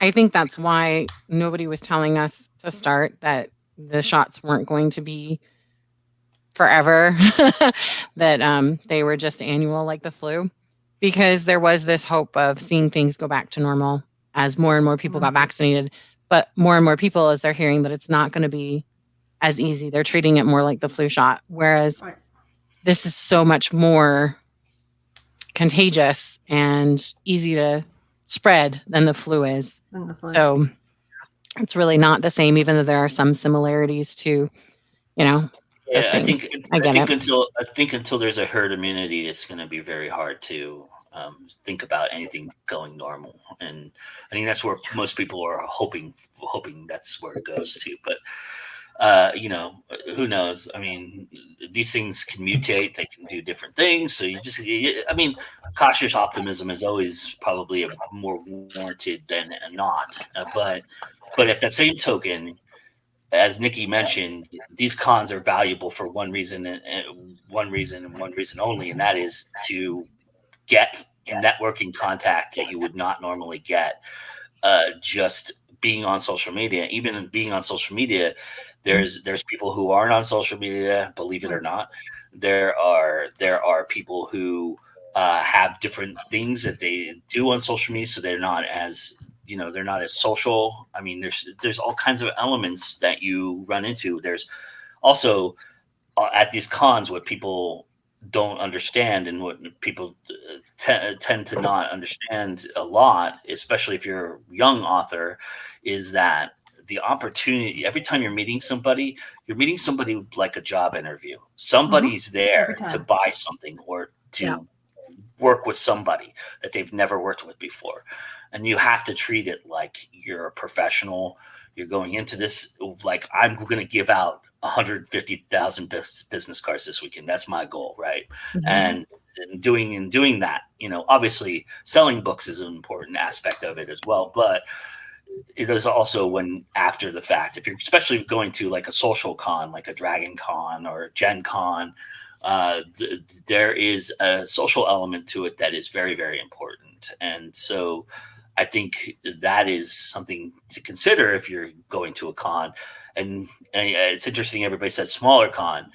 I think that's why nobody was telling us to start that the shots weren't going to be forever, that they were just annual like the flu, because there was this hope of seeing things go back to normal as more and more people got vaccinated. But more and more people, as they're hearing that it's not going to be as easy, they're treating it more like the flu shot, whereas this is so much more contagious and easy to spread than the flu is. So it's really not the same, even though there are some similarities to, I think until there's a herd immunity, it's going to be very hard to think about anything going normal, and I think that's where most people are hoping that's where it goes to. But who knows? These things can mutate; they can do different things. So cautious optimism is always probably more warranted than not. But at the same token, as Nikki mentioned, these cons are valuable for one reason and one reason only, and that is to get networking contact that you would not normally get just being on social media. Even being on social media, there's people who aren't on social media, believe it or not. There are people who have different things that they do on social media, so they're not as they're not as social. I mean, there's all kinds of elements that you run into. There's also at these cons what people don't understand and what people tend to not understand a lot, especially if you're a young author, is that the opportunity every time you're meeting somebody like a job interview. Somebody's there to buy something or to work with somebody that they've never worked with before. And you have to treat it like you're a professional. You're going into this like, I'm going to give out 150,000 business cards this weekend. That's my goal, right? And doing that, obviously selling books is an important aspect of it as well. But it is also when after the fact, if you're especially going to like a social con, like a Dragon Con or Gen Con, there is a social element to it that is very, very important. And so I think that is something to consider if you're going to a con. And it's interesting, everybody says smaller con.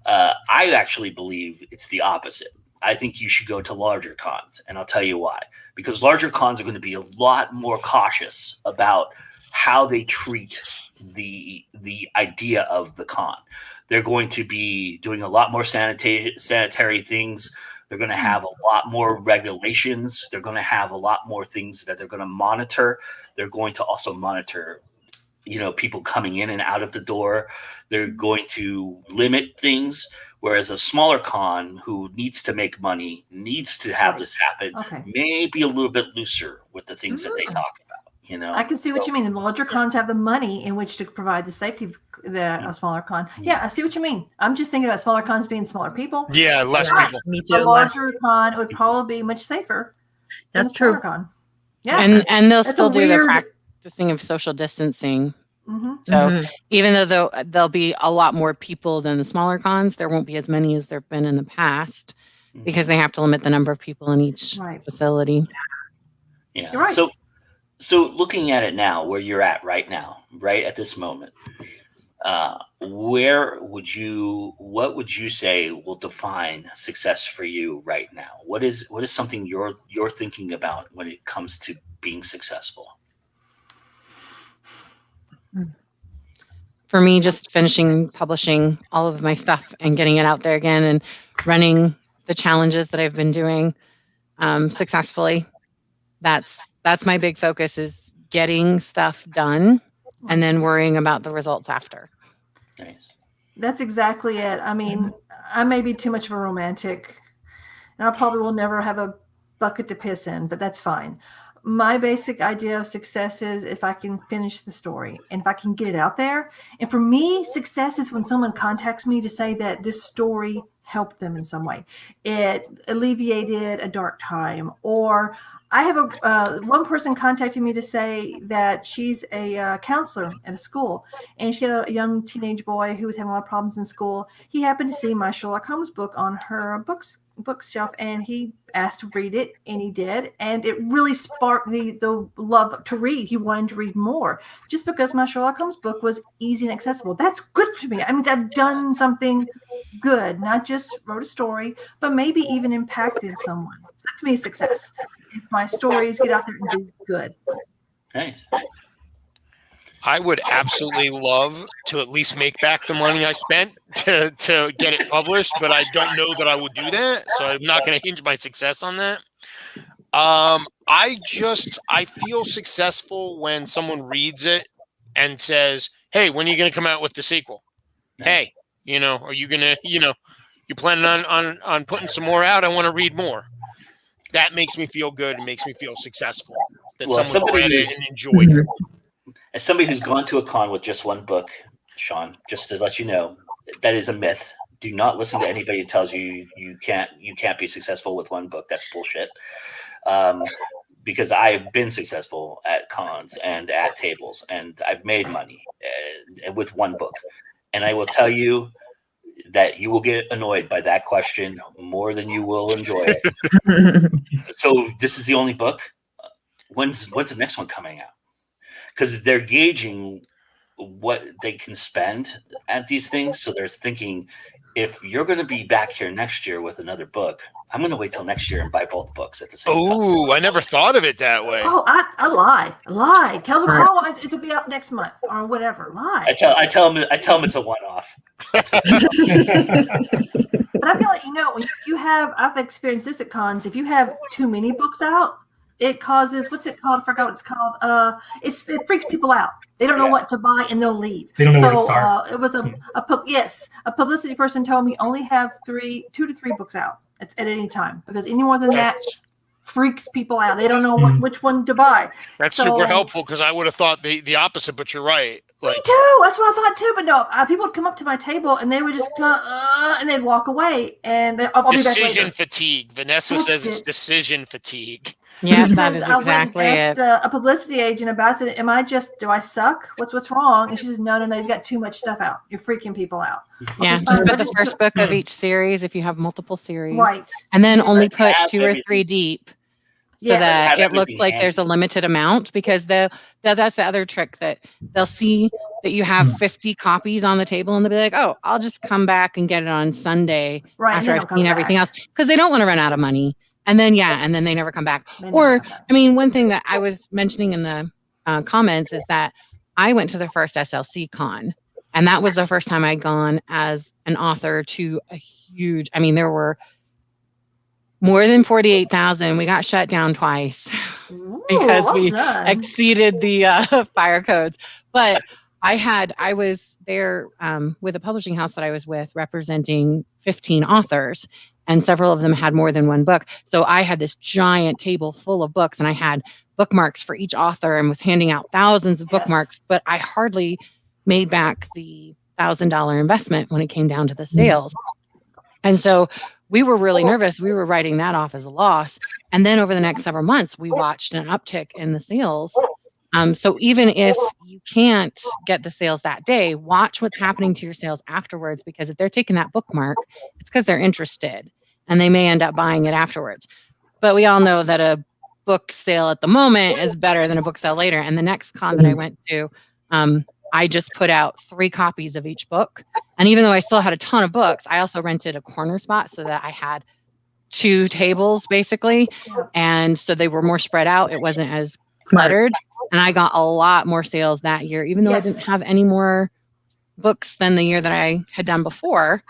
I actually believe it's the opposite. I think you should go to larger cons, and I'll tell you why. Because larger cons are going to be a lot more cautious about how they treat the idea of the con. They're going to be doing a lot more sanitary things. They're going to have a lot more regulations. They're going to have a lot more things that they're going to monitor. They're going to also monitor, people coming in and out of the door. They're going to limit things. Whereas a smaller con who needs to make money, needs to have this happen, may be a little bit looser with the things that they talk about. I can see what you mean. The larger cons have the money in which to provide the safety that a smaller con. Yeah, I see what you mean. I'm just thinking about smaller cons being smaller people. Yeah, less people. Me too. A larger con would probably be much safer. That's true. Con. Yeah, and they'll still do their practicing of social distancing. So even though there'll be a lot more people than the smaller cons, there won't be as many as there've been in the past because they have to limit the number of people in each facility. Yeah. You're right. So looking at it now, where you're at right now, right at this moment, what would you say will define success for you right now? What is something you're thinking about when it comes to being successful? For me, just finishing publishing all of my stuff and getting it out there again and running the challenges that I've been doing successfully. That's my big focus, is getting stuff done and then worrying about the results after. Nice. That's exactly it. I mean, I may be too much of a romantic, and I probably will never have a bucket to piss in, but that's fine. My basic idea of success is if I can finish the story and if I can get it out there. And for me, success is when someone contacts me to say that this story helped them in some way. It alleviated a dark time. Or I have one person contacted me to say that she's a counselor at a school, and she had a young teenage boy who was having a lot of problems in school. He happened to see my Sherlock Holmes book on her bookshelf, and he asked to read it, and he did, and it really sparked the love to read. He wanted to read more just because my Sherlock Holmes book was easy and accessible. That's good for me. I mean, I've done something good, not just wrote a story, but maybe even impacted someone. That to me is success. If my stories get out there and do good. Nice. I would absolutely love to at least make back the money I spent to get it published, but I don't know that I would do that, so I'm not going to hinge my success on that. I feel successful when someone reads it and says, "Hey, when are you going to come out with the sequel? Nice. Hey, are you going to, you planning on putting some more out? I want to read more." That makes me feel good and makes me feel successful that someone read it and enjoyed it. As somebody who's gone to a con with just one book, Sean, just to let you know, that is a myth. Do not listen to anybody who tells you you can't be successful with one book. That's bullshit. Because I've been successful at cons and at tables, and I've made money with one book. And I will tell you that you will get annoyed by that question more than you will enjoy it. So this is the only book. When's the next one coming out? Because they're gauging what they can spend at these things. So they're thinking, if you're going to be back here next year with another book, I'm going to wait till next year and buy both books at the same time. Oh, I never thought of it that way. Oh, I lie. Tell them, oh, it'll be out next month or whatever. Lie. I tell them it's a one-off. But I feel like, when you have, I've experienced this at cons, if you have too many books out, it causes, what's it called? I forgot what it's called. It freaks people out. They don't know what to buy and they'll leave. They don't know where to start. It was a publicity person told me only have 2 to 3 books out at any time, because any more than that freaks people out. They don't know which one to buy. That's super helpful, because I would have thought the opposite, but you're right. Me too. That's what I thought too. But no, people would come up to my table and they would just go, and they'd walk away. And I'll be back later. Decision fatigue. Vanessa says it's decision fatigue. Yeah, that is exactly it. A publicity agent about it. Do I suck? What's wrong? And she says, no, you've got too much stuff out. You're freaking people out. Yeah, just put the first book of each series if you have multiple series. Right. And then only put 2 or 3 deep, so that it looks like there's a limited amount, because that's the other trick, that they'll see that you have 50 copies on the table and they'll be like, oh, I'll just come back and get it on Sunday after I've seen everything else, because they don't want to run out of money. And then, they never come back. One thing that I was mentioning in the comments is that I went to the first SLC con, and that was the first time I'd gone as an author to a huge, there were more than 48,000. We got shut down twice because we exceeded the fire codes. But I was there with a publishing house that I was with, representing 15 authors, and several of them had more than one book. So I had this giant table full of books, and I had bookmarks for each author and was handing out thousands of bookmarks, but I hardly made back the $1,000 investment when it came down to the sales. And so we were really nervous. We were writing that off as a loss. And then over the next several months, we watched an uptick in the sales. So even if you can't get the sales that day, watch what's happening to your sales afterwards, because if they're taking that bookmark, it's because they're interested and they may end up buying it afterwards. But we all know that a book sale at the moment is better than a book sale later. And the next con that I went to, I just put out 3 copies of each book. And even though I still had a ton of books, I also rented a corner spot so that I had 2 tables basically. And so they were more spread out. It wasn't as cluttered. And I got a lot more sales that year, even though I didn't have any more books than the year that I had done before.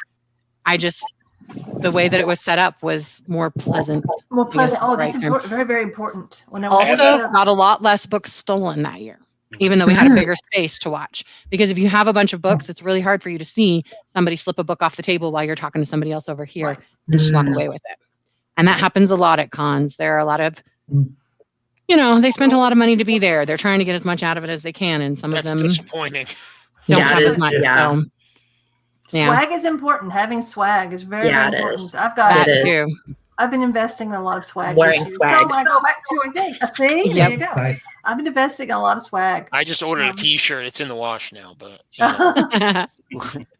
The way that it was set up was more pleasant. More pleasant. Oh, that's important. Very, very important. Also, got a lot less books stolen that year, even though we had a bigger space to watch. Because if you have a bunch of books, it's really hard for you to see somebody slip a book off the table while you're talking to somebody else over here and just walk away with it. And that happens a lot at cons. There are a lot of, they spent a lot of money to be there. They're trying to get as much out of it as they can. And some of them disappointing. Don't have as much. Yeah. Swag is important. Having swag is very, very important. I've got that too. I've been investing in a lot of swag. Wearing swag. So I go back to, I think, see, there you go. Nice. I've been investing in a lot of swag. I just ordered a T-shirt. It's in the wash now, but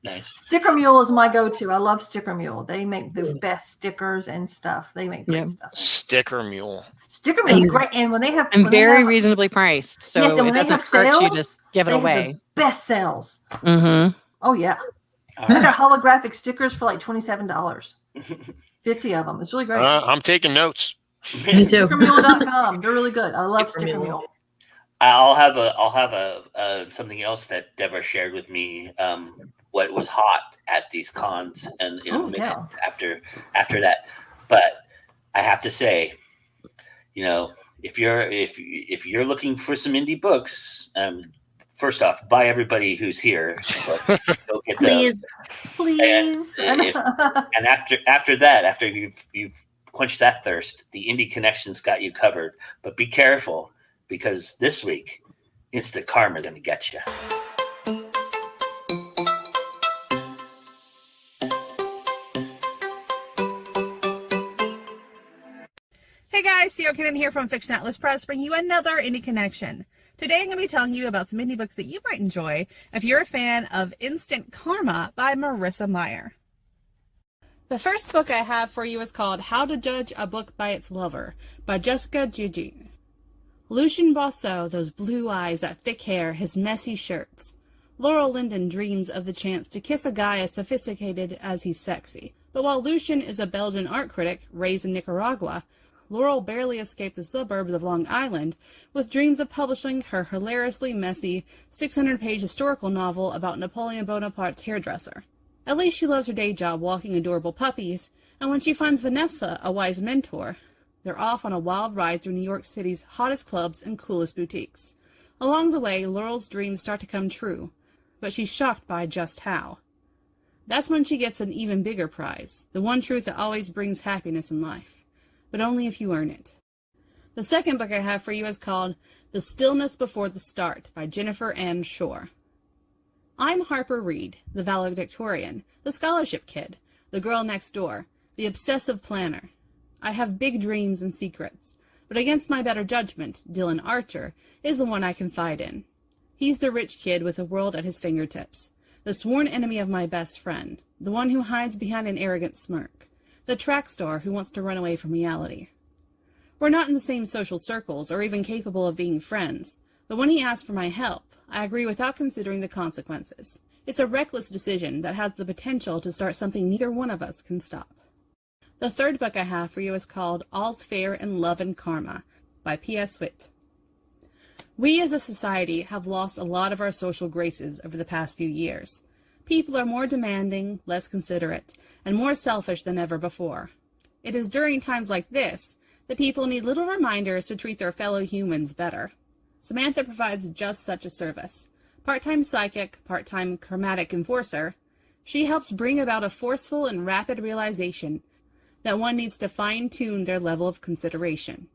Nice. Sticker Mule is my go-to. I love Sticker Mule. They make the best stickers and stuff. They make great stuff. Sticker Mule. Sticker Mule is great, and when they have reasonably priced, so it doesn't hurt you to give it away. Best sales. Mm-hmm. Oh yeah. I got holographic stickers for like $27. 50 of them. It's really great. I'm taking notes. Me too. Stickermule.com. They're really good. I love Sticker Mule. I'll have a something else that Deborah shared with me. What was hot at these cons, and in a minute after that. But I have to say, if you're looking for some indie books, first off, buy everybody who's here. Go get Please. And after that, after you've quenched that thirst, the indie connections got you covered. But be careful, because this week, instant karma is going to get you. Hey guys, Sierra Kinnan here from Fiction Atlas Press, bringing you another Indie Connection. Today I'm going to be telling you about some indie books that you might enjoy if you're a fan of Instant Karma by Marissa Meyer. The first book I have for you is called How to Judge a Book by Its Lover by Jessica Gigi. Lucien Boisseau, those blue eyes, that thick hair, his messy shirts. Laurel Linden dreams of the chance to kiss a guy as sophisticated as he's sexy. But while Lucian is a Belgian art critic raised in Nicaragua, Laurel barely escaped the suburbs of Long Island with dreams of publishing her hilariously messy 600-page historical novel about Napoleon Bonaparte's hairdresser. At least she loves her day job walking adorable puppies, and when she finds Vanessa a wise mentor, they're off on a wild ride through New York City's hottest clubs and coolest boutiques. Along the way, Laurel's dreams start to come true, but she's shocked by just how. That's when she gets an even bigger prize, the one truth that always brings happiness in life. But only if you earn it. The second book I have for you is called The Stillness Before the Start by Jennifer Ann Shore. I'm Harper Reed, the valedictorian, the scholarship kid, the girl next door, the obsessive planner. I have big dreams and secrets, but against my better judgment, Dylan Archer is the one I confide in. He's the rich kid with the world at his fingertips, the sworn enemy of my best friend, the one who hides behind an arrogant smirk, the track star who wants to run away from reality. We're not in the same social circles or even capable of being friends, but when he asks for my help, I agree without considering the consequences. It's a reckless decision that has the potential to start something neither one of us can stop. The third book I have for you is called All's Fair in Love and Karma by P.S. Witt. We as a society have lost a lot of our social graces over the past few years. People are more demanding, less considerate, and more selfish than ever before. It is during times like this that people need little reminders to treat their fellow humans better. Samantha provides just such a service. Part-time psychic, part-time chromatic enforcer, she helps bring about a forceful and rapid realization that one needs to fine-tune their level of consideration.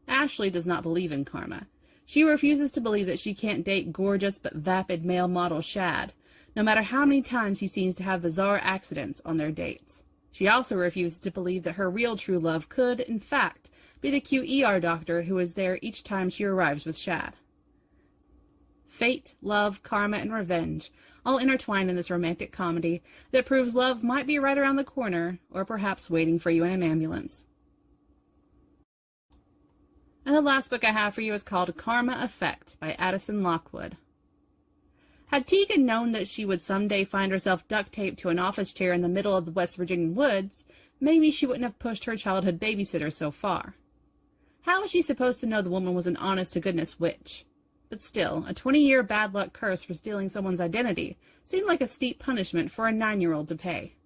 Ashley does not believe in karma. She refuses to believe that she can't date gorgeous but vapid male model Shad, no matter how many times he seems to have bizarre accidents on their dates. She also refuses to believe that her real true love could, in fact, be the cute ER doctor who is there each time she arrives with Shad. Fate, love, karma, and revenge all intertwine in this romantic comedy that proves love might be right around the corner, or perhaps waiting for you in an ambulance. And the last book I have for you is called Karma Effect by Addison Lockwood. Had Tegan known that she would someday find herself duct-taped to an office chair in the middle of the West Virginia woods, maybe she wouldn't have pushed her childhood babysitter so far. How was she supposed to know the woman was an honest-to-goodness witch? But still, a 20-year bad luck curse for stealing someone's identity seemed like a steep punishment for a 9-year-old to pay.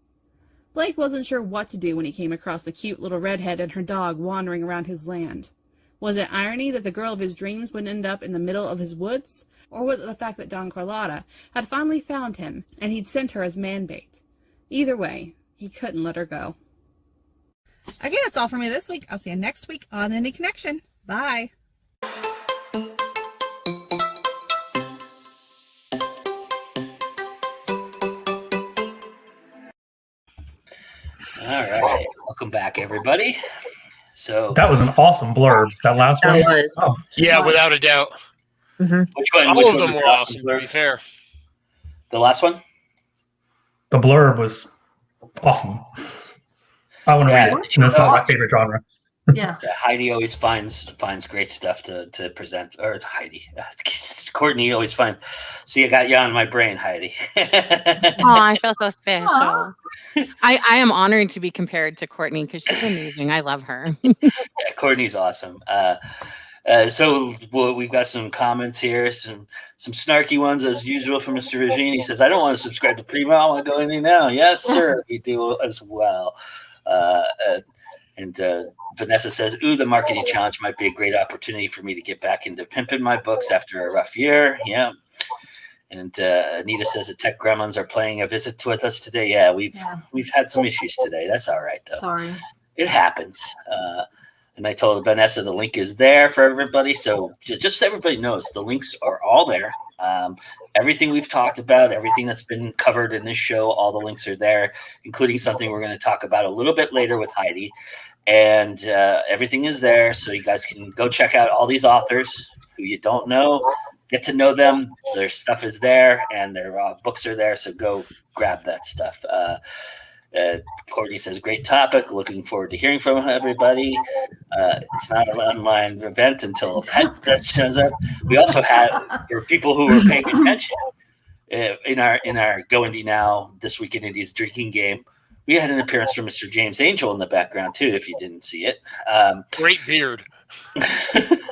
Blake wasn't sure what to do when he came across the cute little redhead and her dog wandering around his land. Was it irony that the girl of his dreams would end up in the middle of his woods? Or was it the fact that Don Carlotta had finally found him and he'd sent her as man-bait? Either way, he couldn't let her go. Okay, that's all for me this week. I'll see you next week on The Indie Connection. Bye. All right, welcome back, everybody. So That was an awesome blurb. That last one. That was. Oh, Yeah, without a doubt. Mhm. which one? All which of one them was were the awesome, to be fair. The last one? the blurb was awesome. I want to Yeah, read it. And it's not my favorite genre. Yeah. Yeah, Heidi always finds great stuff to present. Or Heidi, Courtney always finds. See, I got you on my brain, Heidi. Oh, I feel so special. Aw. I am honored to be compared to Courtney because she's amazing. I love her. Yeah, Courtney's awesome. So we've got some comments here, some snarky ones as usual from Mr. Regine. He says, "I don't want to subscribe to Primo. I want to go IndieNow." Yes, sir, we do as well. And Vanessa says, "Ooh, the marketing challenge might be a great opportunity for me to get back into pimping my books after a rough year." Yeah. And Anita says the tech gremlins are playing a visit with us today. Yeah, we've had some issues today. That's all right though. Sorry. It happens. And I told Vanessa the link is there for everybody. So just so everybody knows, the links are all there. Everything we've talked about, everything that's been covered in this show, all the links are there, including something we're going to talk about a little bit later with Heidi. And everything is there. So you guys can go check out all these authors who you don't know, get to know them. Their stuff is there and their books are there. So go grab that stuff. Courtney says, great topic. Looking forward to hearing from everybody. It's not an online event until a pet that shows up. We also had, for people who were paying attention, in our Go Indie Now This Week in Indies drinking game, we had an appearance from Mr. James Angell in the background too. If you didn't see it, Great beard.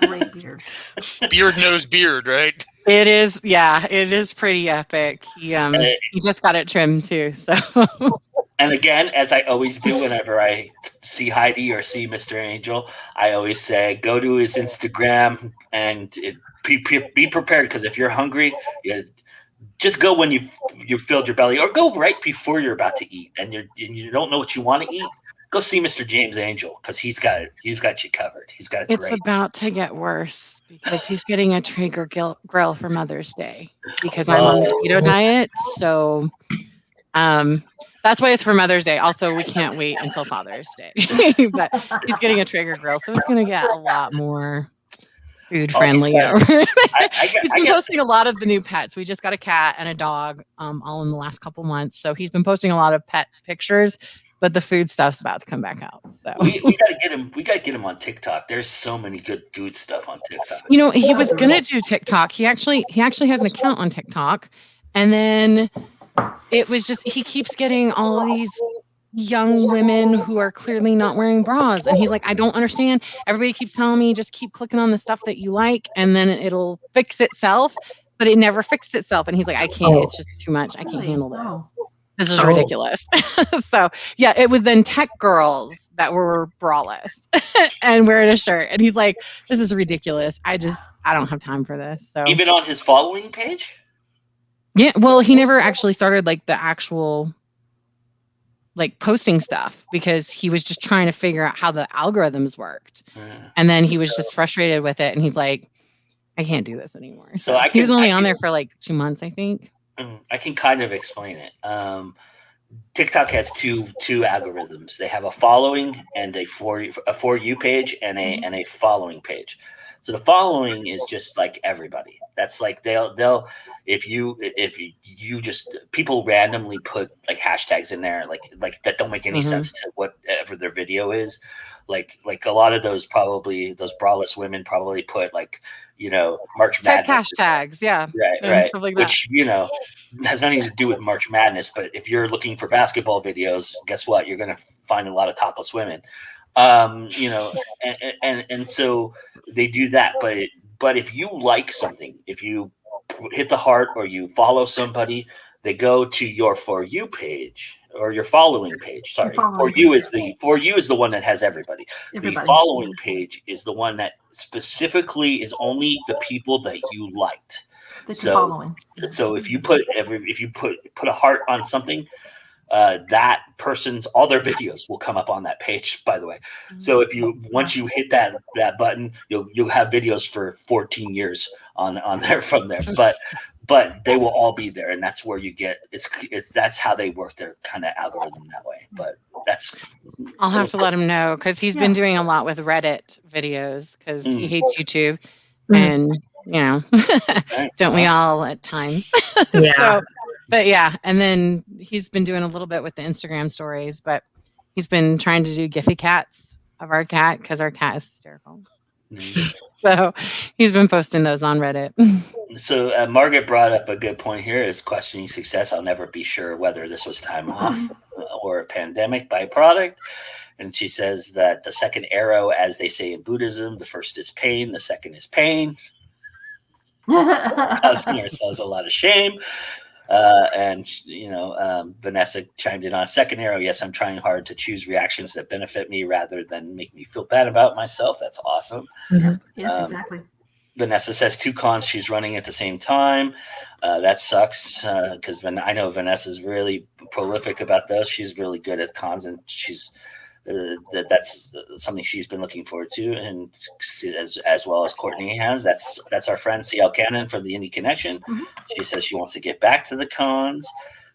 Great beard. Beard knows beard, right? It is, yeah, it is pretty epic. He just got it trimmed too. So and again, as I always do whenever I see Heidi or see Mr. Angell, I always say go to his Instagram and be prepared, because if you're hungry, just go when you filled your belly, or go right before you're about to eat and you don't know what you want to eat. Go see Mr. James Angell, because he's got you covered. He's got it it's great. about to get worse because he's getting a Traeger grill for Mother's Day because I'm on the keto diet. So that's why it's for Mother's Day. Also, we can't wait until Father's Day. But he's getting a Traeger grill, so it's going to get a lot more food friendly. He's been posting a lot of the new pets. We just got a cat and a dog all in the last couple months. So he's been posting a lot of pet pictures. But the food stuff's about to come back out. So we gotta get him. We gotta get him on TikTok. There's so many good food stuff on TikTok. You know, he was gonna do TikTok. He actually has an account on TikTok, and then it was just he keeps getting all these young women who are clearly not wearing bras, and he's like, I don't understand. Everybody keeps telling me just keep clicking on the stuff that you like, and then it'll fix itself. But it never fixed itself, and he's like, I can't. It's just too much. I can't handle this. This is ridiculous. So yeah, it was then tech girls that were braless and wearing a shirt. And he's like, this is ridiculous. I don't have time for this. So even on his following page? Yeah. Well, he never actually started like the actual like posting stuff because he was just trying to figure out how the algorithms worked. And then he was just frustrated with it. And he's like, I can't do this anymore. So he was only on there for like 2 months, I think. I can kind of explain it. TikTok has two algorithms. They have a following and a for you page and a following page. So the following is just like everybody. That's like they'll if you just people randomly put like hashtags in there like that don't make any sense to whatever their video is. Like a lot of those braless women probably put like, March Madness. Tech hashtags, yeah. Right. Like which, has nothing to do with March Madness. But if you're looking for basketball videos, guess what? You're going to find a lot of topless women. And so they do that. But if you like something, if you hit the heart or you follow somebody, they go to your For You page or your following page. Sorry, For You is the one that has everybody. The following page is the one that specifically is only the people that you liked. So if you put a heart on something, that person's all their videos will come up on that page, by the way. So if once you hit that button, you'll have videos for 14 years on there from there. But they will all be there, and that's where you get that's how they work their kind of algorithm that way. But I'll have to let him know because he's been doing a lot with Reddit videos because he hates YouTube, and don't we all at times? Yeah. But yeah, and then he's been doing a little bit with the Instagram stories, but he's been trying to do Giphy cats of our cat because our cat is hysterical. So he's been posting those on Reddit. So Margaret brought up a good point here is questioning success. I'll never be sure whether this was time off or a pandemic byproduct. And she says that the second arrow, as they say in Buddhism, the first is pain, the second is pain. Causing ourselves a lot of shame. Vanessa chimed in on second arrow. Yes, I'm trying hard to choose reactions that benefit me rather than make me feel bad about myself. That's awesome. Yes, exactly. Vanessa says 2 cons she's running at the same time. That sucks because I know Vanessa's really prolific about those. She's really good at cons, and she's that's something she's been looking forward to, and as well as Courtney has. That's our friend CL Cannon from the Indie Connection. She says she wants to get back to the cons.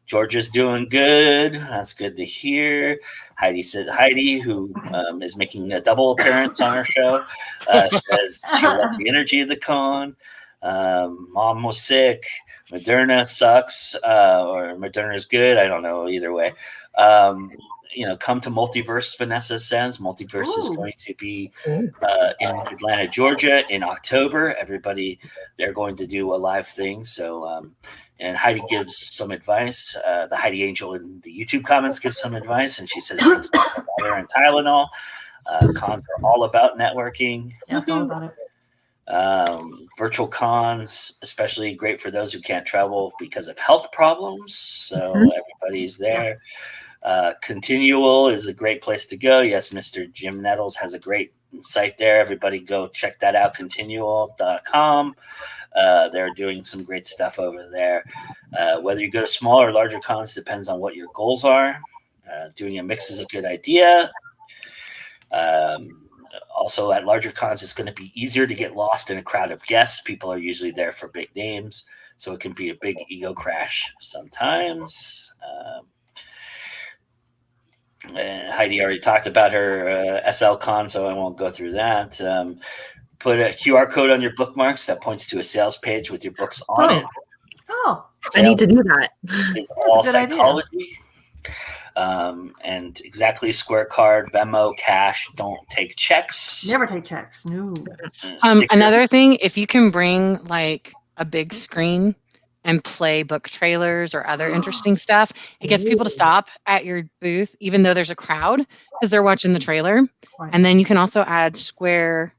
Georgia's doing good. That's good to hear. Heidi, who is making a double appearance on our show, says she loves the energy of the con. Mom was sick. Moderna sucks, or Moderna is good. I don't know. Either way. Come to Multiverse, Vanessa says. Multiverse is going to be in Atlanta, Georgia in October. Everybody, they're going to do a live thing. So And Heidi gives some advice. The Heidi Angel in the YouTube comments gives some advice, and she says water and Tylenol. Cons are all about networking. Yeah, it's all about it. Virtual cons, especially great for those who can't travel because of health problems. So everybody's there. Continual is a great place to go. Yes, Mr. Jim Nettles has a great site there. Everybody go check that out, continual.com. They're doing some great stuff over there. Whether you go to smaller or larger cons depends on what your goals are. Doing a mix is a good idea. Also, at larger cons, it's going to be easier to get lost in a crowd of guests. People are usually there for big names, so it can be a big ego crash sometimes. Heidi already talked about her SL con, so I won't go through that. Put a QR code on your bookmarks that points to a sales page with your books on it. Oh, I need to do that. It's all a good idea. psychology. And exactly square card, Venmo, cash. Don't take checks. never take checks. No. Another thing, if you can bring like a big screen and play book trailers or other interesting stuff, it gets people to stop at your booth, even though there's a crowd, because they're watching the trailer. Right. And then you can also add square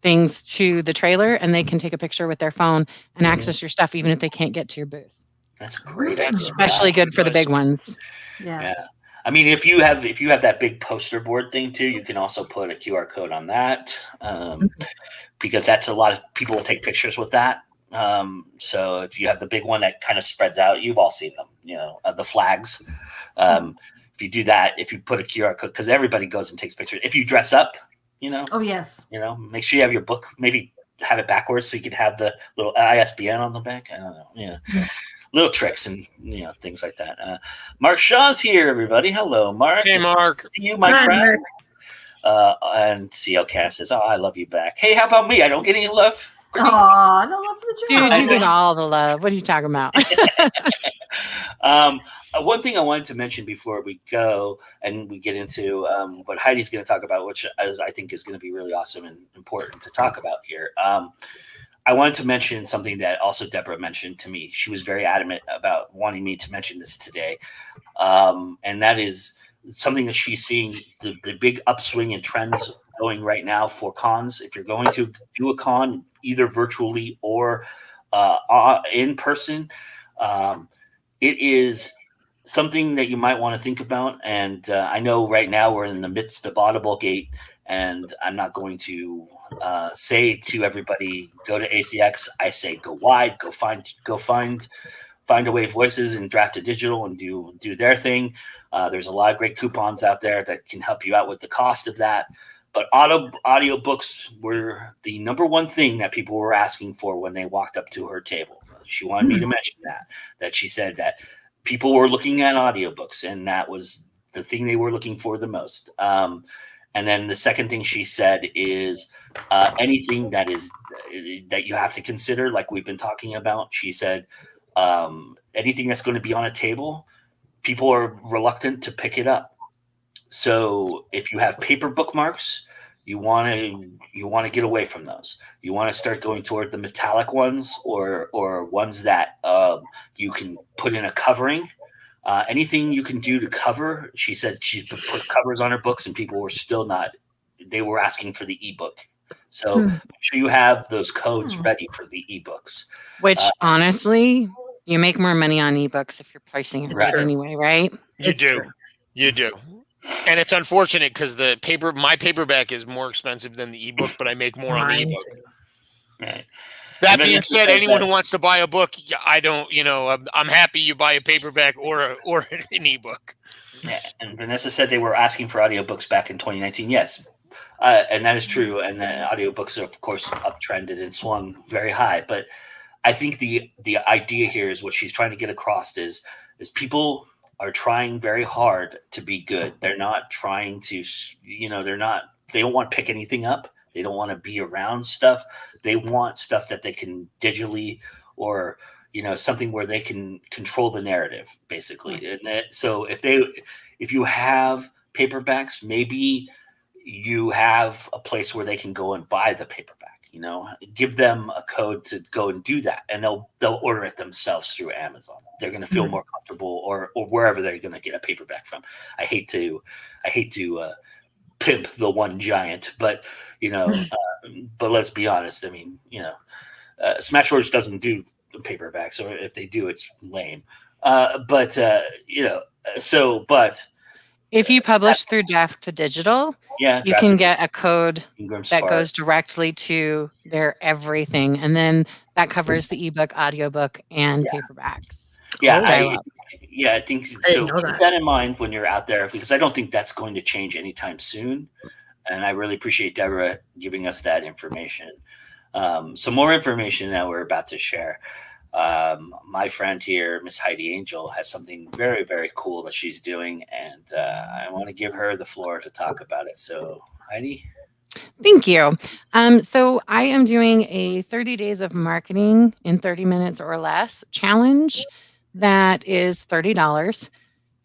things to the trailer, and they can take a picture with their phone and access your stuff, even if they can't get to your booth. That's great. Especially good for the big ones. Yeah. I mean, if you have that big poster board thing too, you can also put a QR code on that, because that's a lot of people will take pictures with that. So if you have the big one that kind of spreads out, you've all seen them, the flags. If you do that, if you put a QR code, because everybody goes and takes pictures. If you dress up, Oh, yes. make sure you have your book, maybe have it backwards so you can have the little ISBN on the back. I don't know. Yeah. Little tricks and things like that. Mark Shaw's here, everybody. Hello, Mark. Hey, Mark. See you, my friend. And CL Cass says, "Oh, I love you back." Hey, how about me? I don't get any love. Aw, no love for the Dude, job. you get all the love. What are you talking about? One thing I wanted to mention before we go and we get into what Heidi's going to talk about, which I think is going to be really awesome and important to talk about here. I wanted to mention something that also Deborah mentioned to me. She was very adamant about wanting me to mention this today. And that is something that she's seeing, the big upswing in trends going right now for cons. If you're going to do a con, either virtually or in person, it is something that you might want to think about. And I know right now we're in the midst of Audible Gate, and I'm not going to say to everybody, go to ACX. I say go wide, go find Away Voices and Draft to Digital and do their thing. There's a lot of great coupons out there that can help you out with the cost of that. But audiobooks were the number one thing that people were asking for when they walked up to her table. She wanted me to mention that she said that people were looking at audiobooks, and that was the thing they were looking for the most. And then the second thing she said is anything that you have to consider, like we've been talking about. She said anything that's going to be on a table, people are reluctant to pick it up. So if you have paper bookmarks, you want to get away from those. You want to start going toward the metallic ones or ones that you can put in a covering. Anything you can do to cover. She said she put covers on her books, and people were still not. They were asking for the ebook. So make sure you have those codes ready for the ebooks. Which honestly, you make more money on ebooks if you're pricing it right anyway, right? You do. And it's unfortunate because my paperback is more expensive than the ebook, but I make more on the ebook. Right. That being said, anyone who wants to buy a book, I don't. I'm happy you buy a paperback or an ebook. Yeah. And Vanessa said they were asking for audiobooks back in 2019. Yes, and that is true. And the audiobooks are, of course, uptrended and swung very high. But I think the idea here is what she's trying to get across is people are trying very hard to be good. They're not trying to, they don't want to pick anything up. They don't want to be around stuff. They want stuff that they can digitally or, something where they can control the narrative, basically. And so if you have paperbacks, maybe you have a place where they can go and buy the paperback. You know, give them a code to go and do that, and they'll order it themselves through Amazon. They're going to feel more comfortable, or wherever they're going to get a paperback from. I hate to pimp the one giant, but you know, but let's be honest. I mean, you know, Smashwords doesn't do paperbacks, or if they do, it's lame. But you know, but if you publish through Draft to Digital, you can get a code that goes directly to their everything, and then that covers the ebook, audiobook, and paperbacks. Yeah, I think so. Keep that in mind when you're out there, because I don't think that's going to change anytime soon. And I really appreciate Deborah giving us that information. Some more information that we're about to share. My friend here, Miss Heidi Angell, has something very, very cool that she's doing, and I want to give her the floor to talk about it. So, Heidi. Thank you. So I am doing a 30 days of marketing in 30 minutes or less challenge that is $30,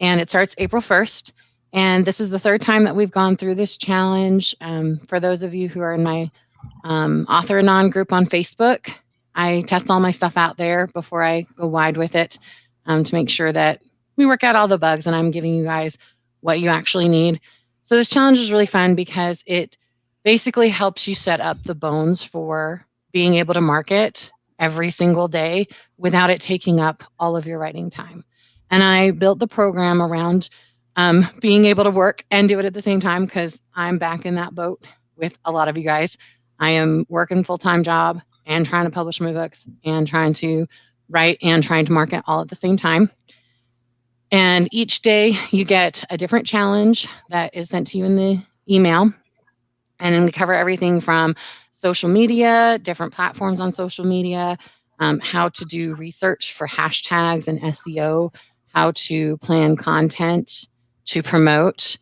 and it starts April 1st. And this is the third time that we've gone through this challenge. For those of you who are in my Author Anon group on Facebook, I test all my stuff out there before I go wide with it to make sure that we work out all the bugs and I'm giving you guys what you actually need. So this challenge is really fun because it basically helps you set up the bones for being able to market every single day without it taking up all of your writing time. And I built the program around being able to work and do it at the same time, because I'm back in that boat with a lot of you guys. I am working full-time job and trying to publish my books and trying to write and trying to market all at the same time. And each day you get a different challenge that is sent to you in the email. And then we cover everything from social media, different platforms on social media, how to do research for hashtags and SEO, how to plan content to promote,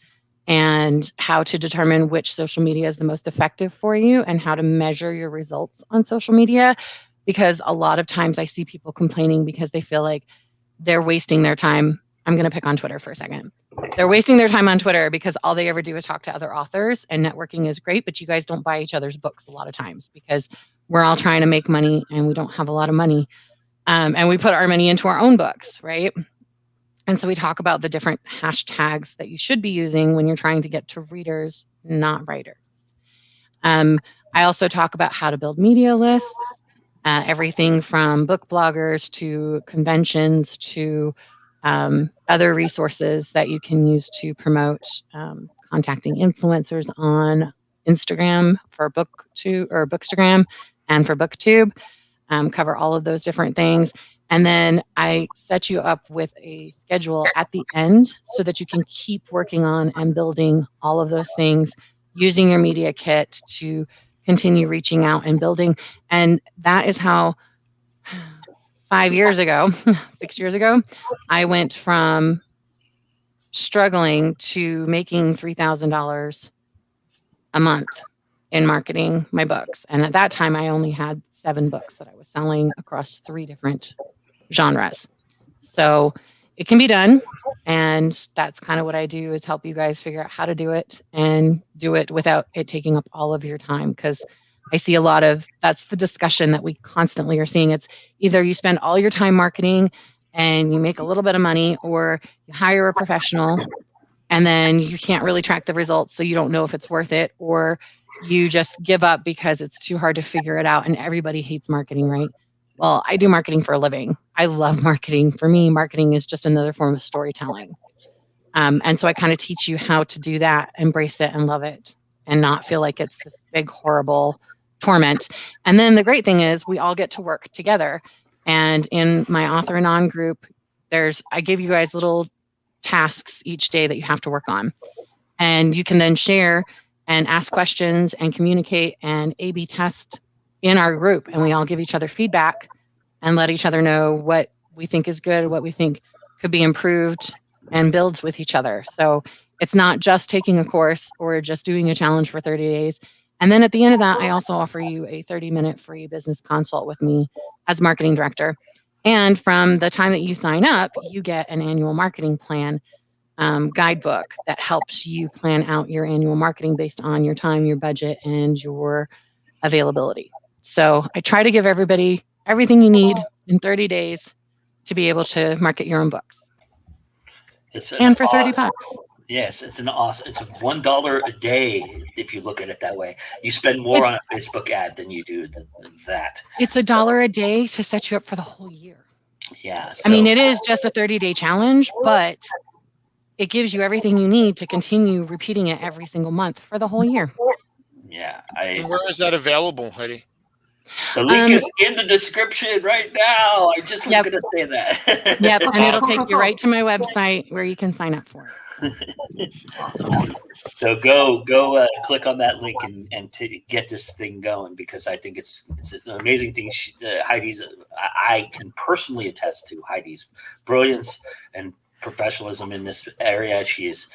and how to determine which social media is the most effective for you, and how to measure your results on social media. Because a lot of times I see people complaining because they feel like they're wasting their time. I'm going to pick on Twitter for a second. They're wasting their time on Twitter because all they ever do is talk to other authors, and networking is great, but you guys don't buy each other's books a lot of times because we're all trying to make money and we don't have a lot of money. And we put our money into our own books, right? And so we talk about the different hashtags that you should be using when you're trying to get to readers, not writers. I also talk about how to build media lists, everything from book bloggers to conventions to other resources that you can use to promote, contacting influencers on Instagram for Bookstagram and for BookTube. Cover all of those different things. And then I set you up with a schedule at the end so that you can keep working on and building all of those things, using your media kit to continue reaching out and building. And that is how 6 years ago, I went from struggling to making $3,000 a month in marketing my books. And at that time, I only had 7 books that I was selling across 3 different genres. So it can be done. And that's kind of what I do, is help you guys figure out how to do it and do it without it taking up all of your time. Because I see that's the discussion that we constantly are seeing. It's either you spend all your time marketing and you make a little bit of money, or you hire a professional and then you can't really track the results, so you don't know if it's worth it, or you just give up because it's too hard to figure it out. And everybody hates marketing, right? Well, I do marketing for a living. I love marketing. For me, marketing is just another form of storytelling. And so I kind of teach you how to do that, embrace it and love it, and not feel like it's this big, horrible torment. And then the great thing is we all get to work together. And in my Author Anon group, I give you guys little tasks each day that you have to work on. And you can then share and ask questions and communicate and A/B test in our group. And we all give each other feedback and let each other know what we think is good, what we think could be improved, and builds with each other. So it's not just taking a course or just doing a challenge for 30 days. And then at the end of that, I also offer you a 30-minute free business consult with me as marketing director. And from the time that you sign up, you get an annual marketing plan guidebook that helps you plan out your annual marketing based on your time, your budget, and your availability. So I try to give everybody everything you need in 30 days to be able to market your own books. And for 30 bucks. Yes, it's $1 a day if you look at it that way. You spend more on a Facebook ad than you do than that. It's $1 a day to set you up for the whole year. Yeah. I mean, it is just a 30-day challenge, but it gives you everything you need to continue repeating it every single month for the whole year. Yeah. And where is that available, Heidi? The link is in the description right now. I just was going to say that. Yep, and it'll take you right to my website where you can sign up for it. Awesome. So go click on that link and to get this thing going, because I think it's an amazing thing. Heidi's, I can personally attest to Heidi's brilliance and professionalism in this area. She is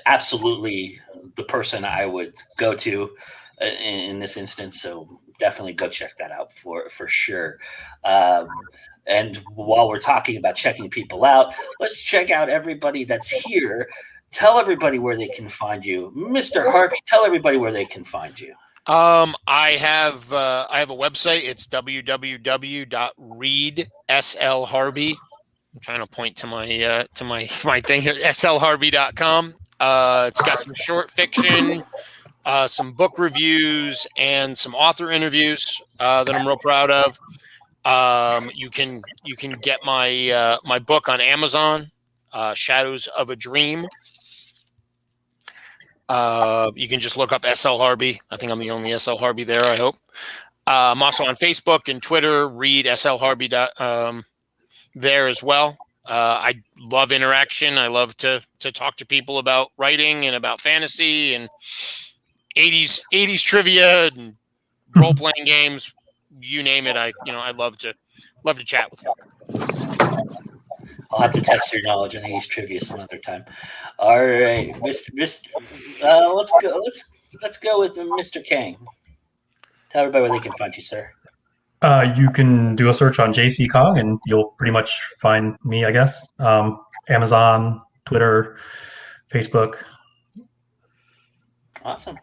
absolutely the person I would go to in this instance. So definitely go check that out for sure. And while we're talking about checking people out, let's check out everybody that's here. Tell everybody where they can find you. Mr. Harby, tell everybody where they can find you. I have a website. It's www.readslharby. I'm trying to point to my thing here, slharby.com. It's got some short fiction, some book reviews, and some author interviews that I'm real proud of. You can get my book on Amazon, Shadows of a Dream. You can just look up SL Harby. I think I'm the only SL Harby there, I hope. I'm also on Facebook and Twitter, read SL Harby there as well. I love interaction. I love to talk to people about writing and about fantasy and 80s trivia and role-playing games. You name it. I love to chat with folk. I'll have to test your knowledge on 80s trivia some other time. All right, let's go with Mr. Kang. Tell everybody where they can find you, sir. You can do a search on JC Kong and you'll pretty much find me, I guess. Amazon, Twitter, Facebook. Awesome.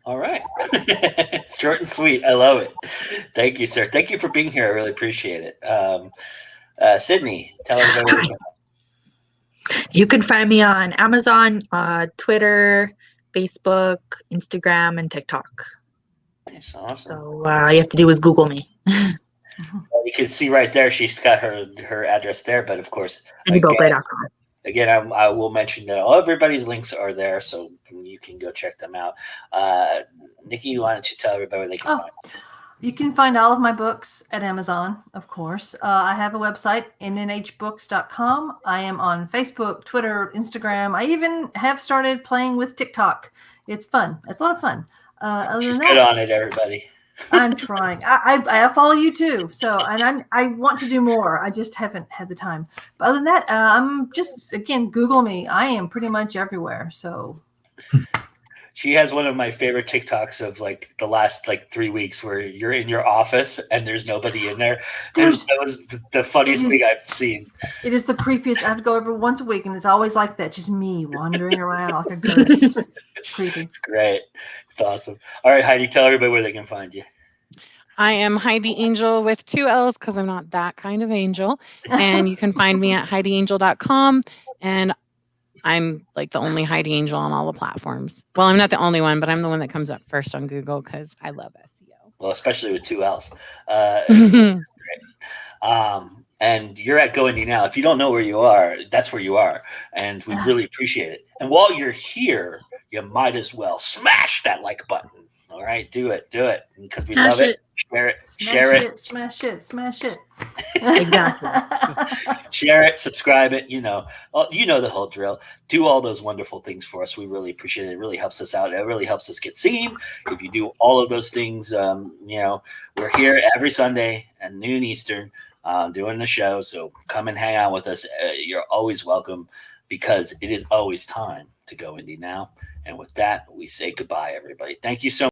All right. It's short and sweet. I love it. Thank you, sir. Thank you for being here. I really appreciate it. Sydney, tell everybody where you can find me on Amazon, Twitter, Facebook, Instagram, and TikTok. Nice, awesome. So all you have to do is Google me. Well, you can see right there, she's got her address there, but of course, again, I will mention that everybody's links are there, so you can go check them out. Nikki, why don't you tell everybody where they can find you? You can find all of my books at Amazon, of course. I have a website, nNHbooks.com. I am on Facebook, Twitter, Instagram. I even have started playing with TikTok. It's fun. It's a lot of fun. She's good on it, everybody. I'm trying. I follow you too. So, and I want to do more. I just haven't had the time. But other than that, I'm just, again, Google me. I am pretty much everywhere. So. She has one of my favorite TikToks of like the last 3 weeks where you're in your office and there's nobody in there. And that was the funniest thing I've seen. It is the creepiest. I have to go every once a week and it's always like that. Just me wandering around like a ghost. Creepy. It's great. It's awesome. All right, Heidi, tell everybody where they can find you. I am Heidi Angell with 2 L's because I'm not that kind of angel. And you can find me at HeidiAngell.com. And I'm like the only Heidi Angell on all the platforms. Well, I'm not the only one, but I'm the one that comes up first on Google because I love SEO. Well, especially with 2 L's. And you're at GoIndieNow. If you don't know where you are, that's where you are. And we really appreciate it. And while you're here, you might as well smash that like button. All right, do it because we love it. Share it. Smash it. Exactly. Share it, subscribe it. You know the whole drill. Do all those wonderful things for us. We really appreciate it. It really helps us out. It really helps us get seen. If you do all of those things, we're here every Sunday at noon Eastern doing the show. So come and hang out with us. You're always welcome because it is always time to go indie now. And with that, we say goodbye, everybody. Thank you so much.